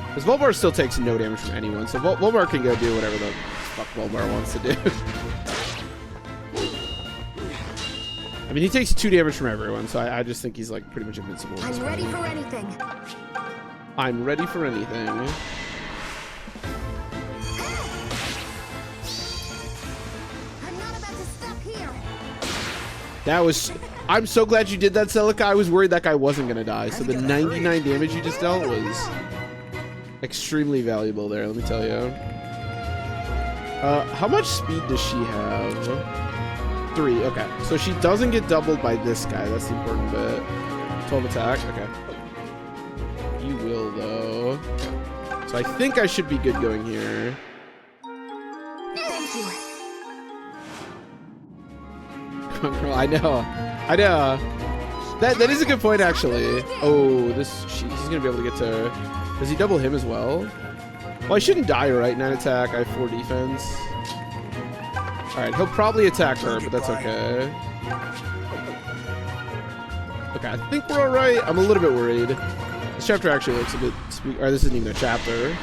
Because Volbar still takes no damage from anyone, so Volbar can go do whatever the fuck Volbar wants to do. I mean, he takes 2 damage from everyone, so I just think he's like pretty much invincible. I'm ready for anything. I'm ready for anything. I'm not about to stop here. That was... I'm so glad you did that, Celica. I was worried that guy wasn't going to die. So the 99 damage you just dealt was extremely valuable there, let me tell you. How much speed does she have? 3, okay. So she doesn't get doubled by this guy. That's the important bit. 12 attack, okay. You will, though. So I think I should be good going here. Thank you. Come on, girl. I know. That is a good point, actually. Oh, he's gonna be able to get to... Does he double him as well? Well, I shouldn't die, right? 9 attack, I have 4 defense. Alright, he'll probably attack her, but that's okay. Okay, I think we're alright. I'm a little bit worried. This chapter actually looks a bit spooky. Or this isn't even a chapter.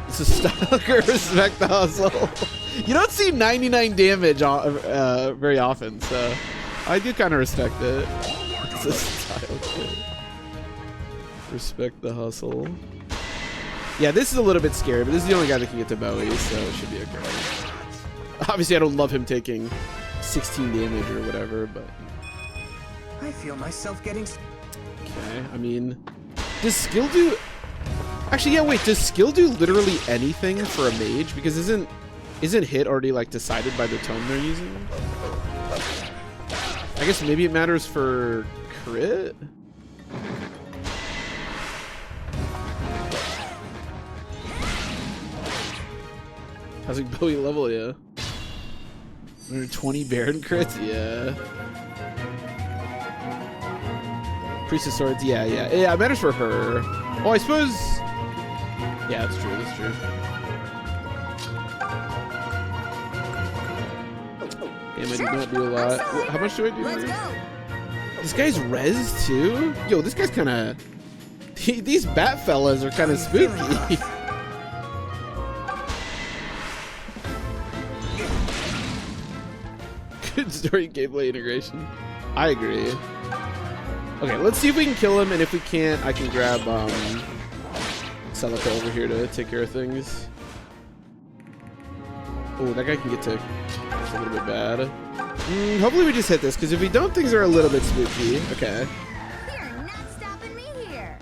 This is Stalker. Respect the hustle. You don't see 99 damage very often, so I do kind of respect it. It's a style kid. Respect the hustle. Yeah, this is a little bit scary, but this is the only guy that can get to Bowie, so it should be okay. Obviously, I don't love him taking 16 damage or whatever, but... I feel myself getting... Okay, I mean... Does skill do... Actually, yeah, wait, does skill do literally anything for a mage? Because isn't hit already, like, decided by the tome they're using? I guess maybe it matters for crit? How's it Bowie level, yeah? 120 Baron crits? Yeah. Priest of Swords, yeah, it matters for her. Oh, I suppose... Yeah, that's true, Damn, I do not do a lot. How much do I do? This guy's res, too? Yo, this guy's kind of... These bat fellas are kind of spooky. Good story gameplay integration. I agree. Okay, let's see if we can kill him, and if we can't, I can grab Celica over here to take care of things. Oh, that guy can get to... It's a little bit bad. Hopefully we just hit this, because if we don't, things are a little bit spooky. Okay. You're not stopping me here.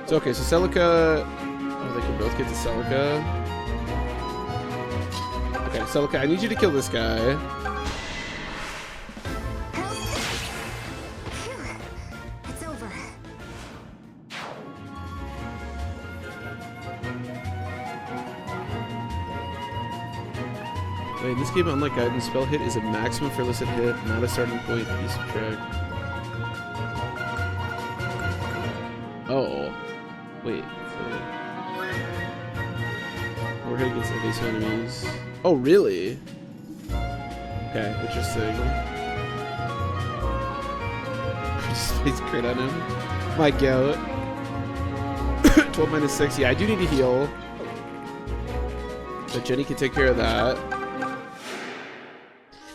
So, okay, so Celica... Oh, they can both get to Celica. Okay, Celica, I need you to kill this guy. It's over. Wait, in this game, unlike guidance, spell hit is a maximum for illicit hit, not a starting point that you subtract. Oh. Wait. We're hit against evasive enemies. Oh, really? Okay, interesting. Just space crit on him. Might go. 12 minus 6. Yeah, I do need to heal. But Jenny can take care of that.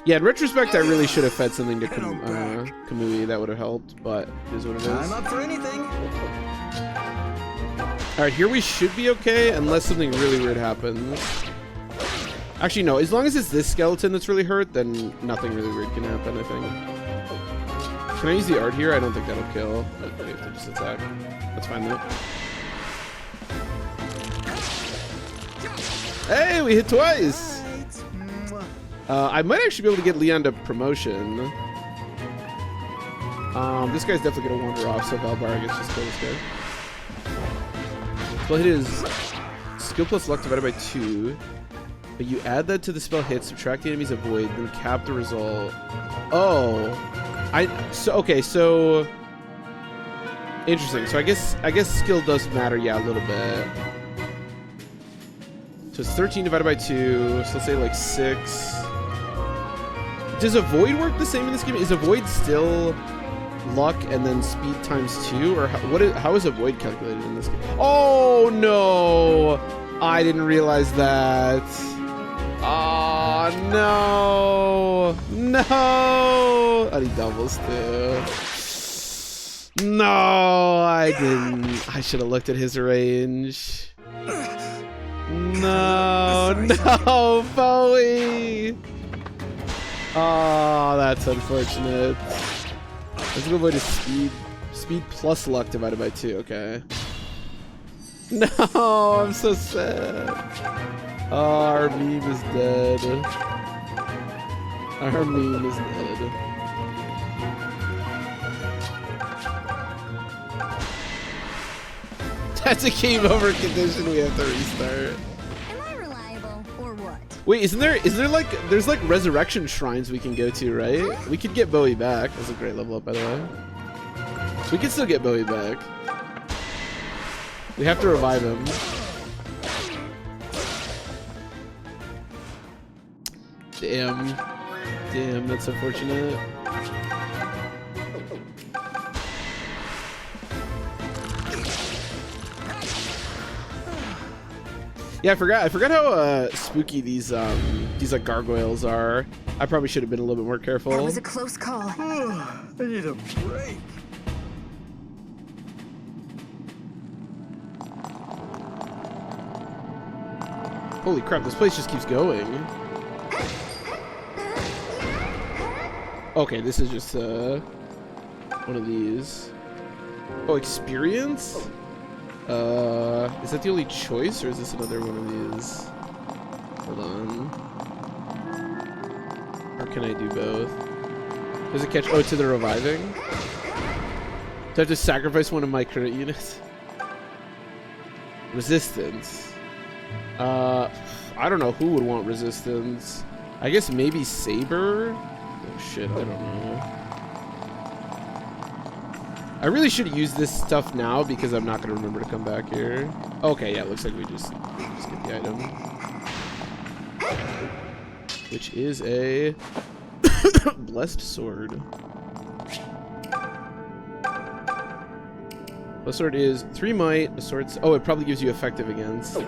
Yeah, in retrospect, I really should have fed something to Kamui. That would have helped, but it is what it is. I'm up for anything. Alright, here we should be okay, unless something really weird happens. Actually, no. As long as it's this skeleton that's really hurt, then nothing really weird can happen, I think. Can I use the art here? I don't think that'll kill. We have to just attack. That's fine, though. Hey, we hit twice! I might actually be able to get Leon to promotion. This guy's definitely gonna wander off, so Valbar gets just kill this guy. Spell hit is skill plus luck divided by 2. But you add that to the spell hit, subtract the enemy's avoid, then cap the result. Oh. Okay, so interesting. So I guess skill does matter, yeah, a little bit. So it's 13 divided by 2, so let's say like 6. Does avoid work the same in this game? Is avoid still luck and then speed times 2, or how is avoid calculated in this game? Oh no! I didn't realize that. Oh no! No! I need doubles too. No, I didn't. I should have looked at his range. No, no, Bowie! Oh, that's unfortunate. Let's go avoid his speed. Speed plus luck divided by 2, okay. No, I'm so sad. Oh, our meme is dead. Our meme is dead. That's a game over condition. We have to restart. Am I reliable or what? Wait, is there like there's like resurrection shrines we can go to, right? We could get Bowie back. That's a great level up, by the way. We can still get Bowie back. We have to revive him. Damn. Damn, that's unfortunate. Yeah, I forgot how spooky these like gargoyles are. I probably should have been a little bit more careful. That was a close call. I need a break. Holy crap, this place just keeps going. Okay, this is just one of these. Oh, experience? Is that the only choice, or is this another one of these? Hold on. Or can I do both? Does it catch? Oh, to the reviving? Do I have to sacrifice one of my credit units? Resistance. I don't know who would want resistance. I guess maybe Saber? Oh shit, I don't know. I really should use this stuff now because I'm not going to remember to come back here. Okay, yeah, it looks like we just get the item. Which is a blessed sword. Blessed sword is 3 might. The sword's... Oh, it probably gives you effective against.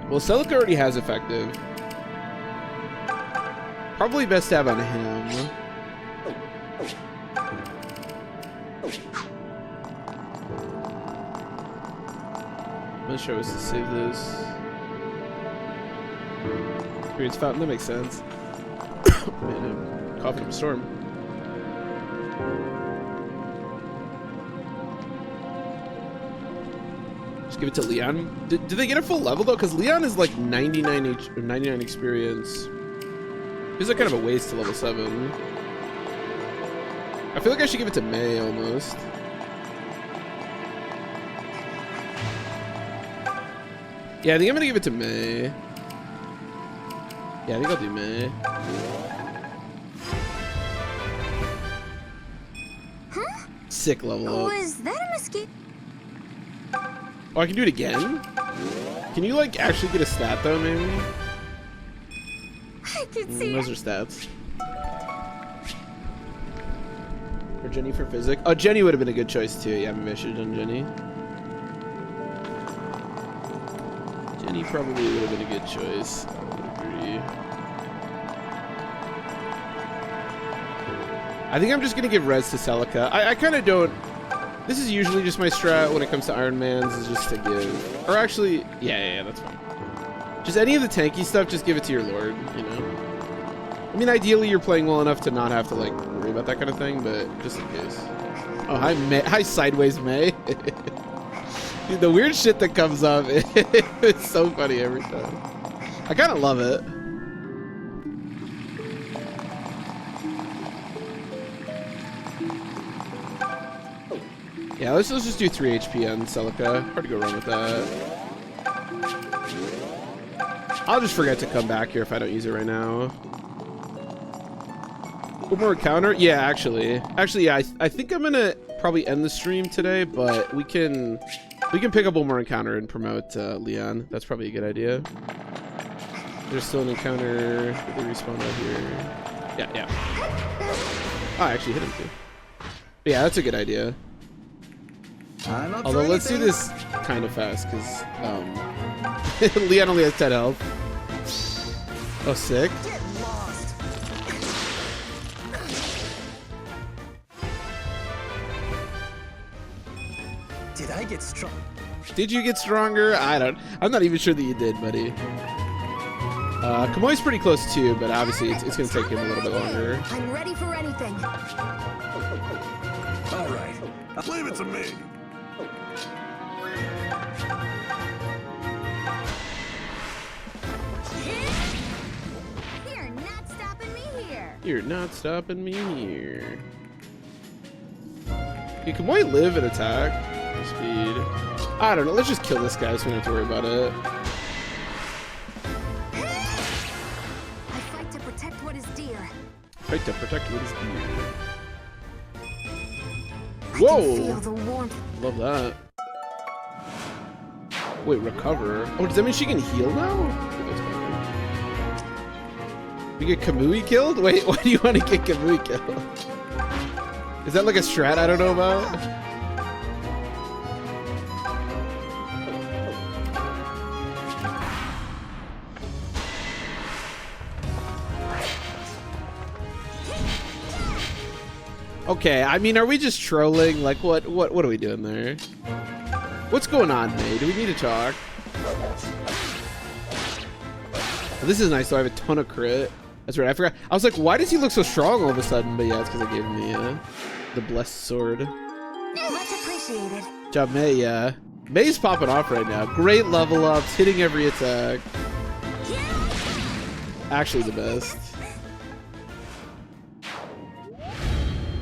Well, Celica already has effective. Probably best to have on him. I'm not sure I was to save this. Experience fountain, that makes sense. Man, I'm coughing up a storm. Just give it to Leon. Did they get a full level though? Because Leon is like 99 experience. Feels like kind of a waste to level 7. I feel like I should give it to May almost. Yeah, I think I'm gonna give it to May. Yeah, I think I'll do May. Huh? Sick level up. Was that a mosquito? Oh, I can do it again? Can you like actually get a stat though, maybe? I can see Those are stats. Jenny for Physic. Oh, Jenny would have been a good choice too. Yeah, maybe I should have done Jenny. Jenny probably would have been a good choice. I would agree. I think I'm just gonna give res to Celica. I kind of don't. This is usually just my strat when it comes to Iron Man's, is just to give. Or actually, yeah, that's fine. Just any of the tanky stuff, just give it to your Lord, you know? I mean, ideally you're playing well enough to not have to, like, worry about that kind of thing, but just in case. Oh, hi, May. Hi, Sideways May. Dude, the weird shit that comes up, it's so funny every time. I kind of love it. Yeah, let's just do 3 HP on Celica. Hard to go wrong with that. I'll just forget to come back here if I don't use it right now. One more counter? Yeah, actually, yeah, I think I'm gonna probably end the stream today, but we can pick up one more encounter and promote Leon. That's probably a good idea. There's still an encounter. Did they respawn out here? Yeah. Oh, I actually hit him too. But yeah, that's a good idea. Although let's do this kind of fast because Leon only has 10 health. Oh, sick. Did I get strong? Did you get stronger? I'm not even sure that you did, buddy. Kamoi's pretty close too, but obviously it's gonna take him a little bit longer. I'm ready for anything. All right, leave it to me. You're not stopping me here. You're not stopping me here. Can Kamoi live and attack? Speed. I don't know. Let's just kill this guy so we don't have to worry about it. I fight to protect what is dear. Fight to protect what is dear. I Whoa! can feel the warmth. Love that. Wait, recover. Oh, does that mean she can heal now? We get Kamui killed? Wait, why do you want to get Kamui killed? Is that like a strat I don't know about? Okay, I mean, are we just trolling? Like, what are we doing there? What's going on, May? Do we need to talk? Oh, this is nice, though. I have a ton of crit. That's right, I forgot. I was like, why does he look so strong all of a sudden? But yeah, it's because I gave him the blessed sword. Much appreciated. Good job, May, yeah. May's popping off right now. Great level ups, hitting every attack. Actually the best.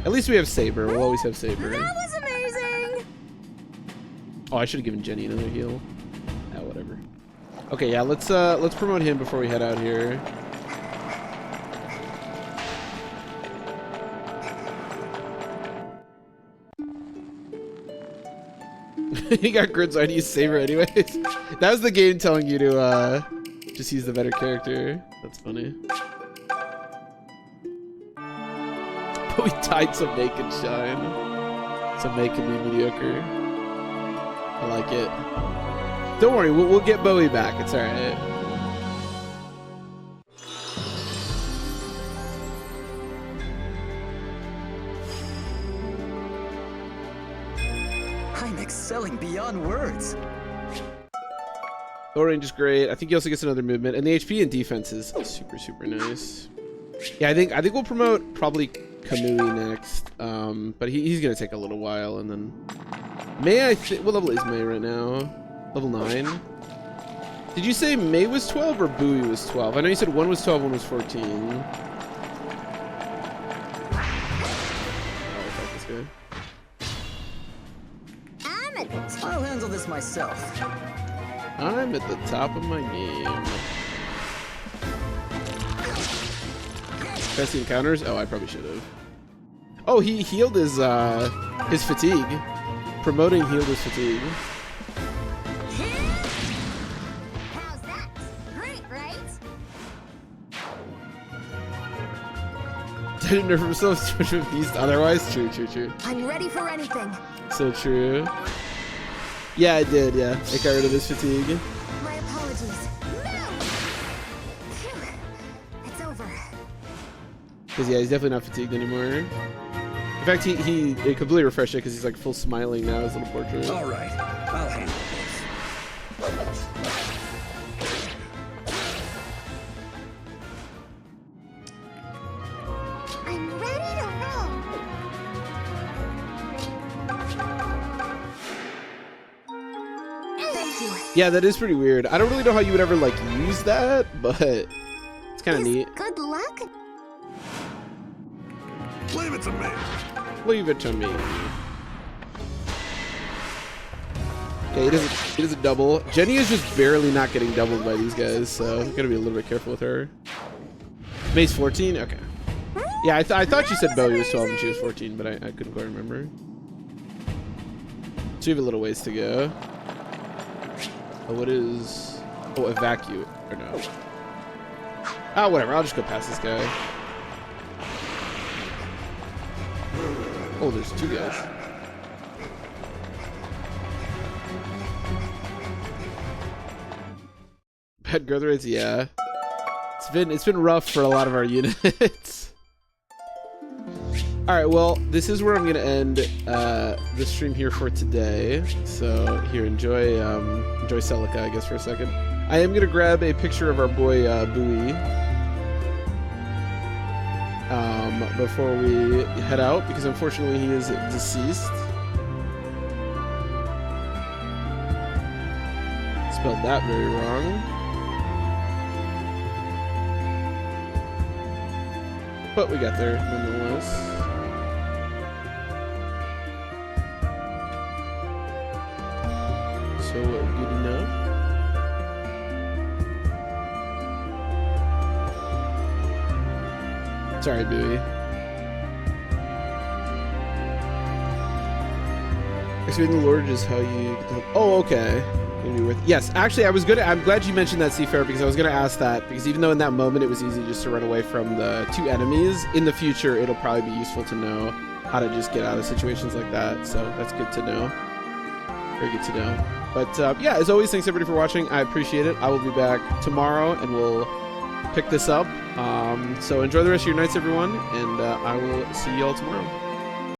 At least we have Saber. We'll always have Saber. That was amazing. Oh, I should have given Jenny another heal. Ah, whatever. Okay, yeah, let's promote him before we head out here. He got grids on, use Saber anyways. That was the game telling you to just use the better character. That's funny. But we tied some May can shine. Some May can be mediocre. I like it. Don't worry, we'll get Bowie back. It's alright. I'm excelling beyond words. Low range is great. I think he also gets another movement, and the HP and defense is super, super nice. Yeah, I think we'll promote probably Kamui next, but he's gonna take a little while, and then May. What level is May right now? Level 9. Did you say May was 12 or Bowie was 12? I know you said one was 12, one was 14. Oh, fuck this guy. I'll handle this myself. I'm at the top of my game. Best encounters? Oh, I probably should have. Oh, he healed his fatigue. Promoting healed his fatigue. How's that? Great, right? didn't nerf himself so much of a beast otherwise. True, true, true. I'm ready for anything. So true. Yeah, I did, yeah. I got rid of his fatigue. My apologies. No! Phew. It's over. Because, yeah, he's definitely not fatigued anymore. In fact, he completely refreshed it because he's like full smiling now, his little portrait. All right, I'll handle this. I'm ready to roll. Thank you. Yeah, that is pretty weird. I don't really know how you would ever like use that, but it's kind of neat. Good luck. Leave it to me. Leave it to me. Yeah, he doesn't double. Jenny is just barely not getting doubled by these guys, so I'm gonna be a little bit careful with her. May's 14? Okay. Yeah, I thought she said Bowie was 12 and she was 14, but I couldn't quite remember. So we have a little ways to go. Oh, what is... Oh, evacuate. Or no. Ah, whatever. I'll just go past this guy. Oh, there's two guys. Bad growth rates, yeah. It's been rough for a lot of our units. All right, well, this is where I'm gonna end the stream here for today. So here, enjoy Celica, I guess, for a second. I am gonna grab a picture of our boy Bowie before we head out, because unfortunately he is deceased. Spelled that very wrong. But we got there nonetheless. So good enough. Sorry, Bowie. Explaining the Lord is how you get the help. Oh, okay. Yes, actually, I'm glad you mentioned that, Seafarer, because I was gonna ask that, because even though in that moment it was easy just to run away from the two enemies, in the future it'll probably be useful to know how to just get out of situations like that. So that's good to know. Very good to know. But yeah, as always, thanks everybody for watching. I appreciate it. I will be back tomorrow and we'll pick this up. So enjoy the rest of your nights, everyone, and I will see you all tomorrow.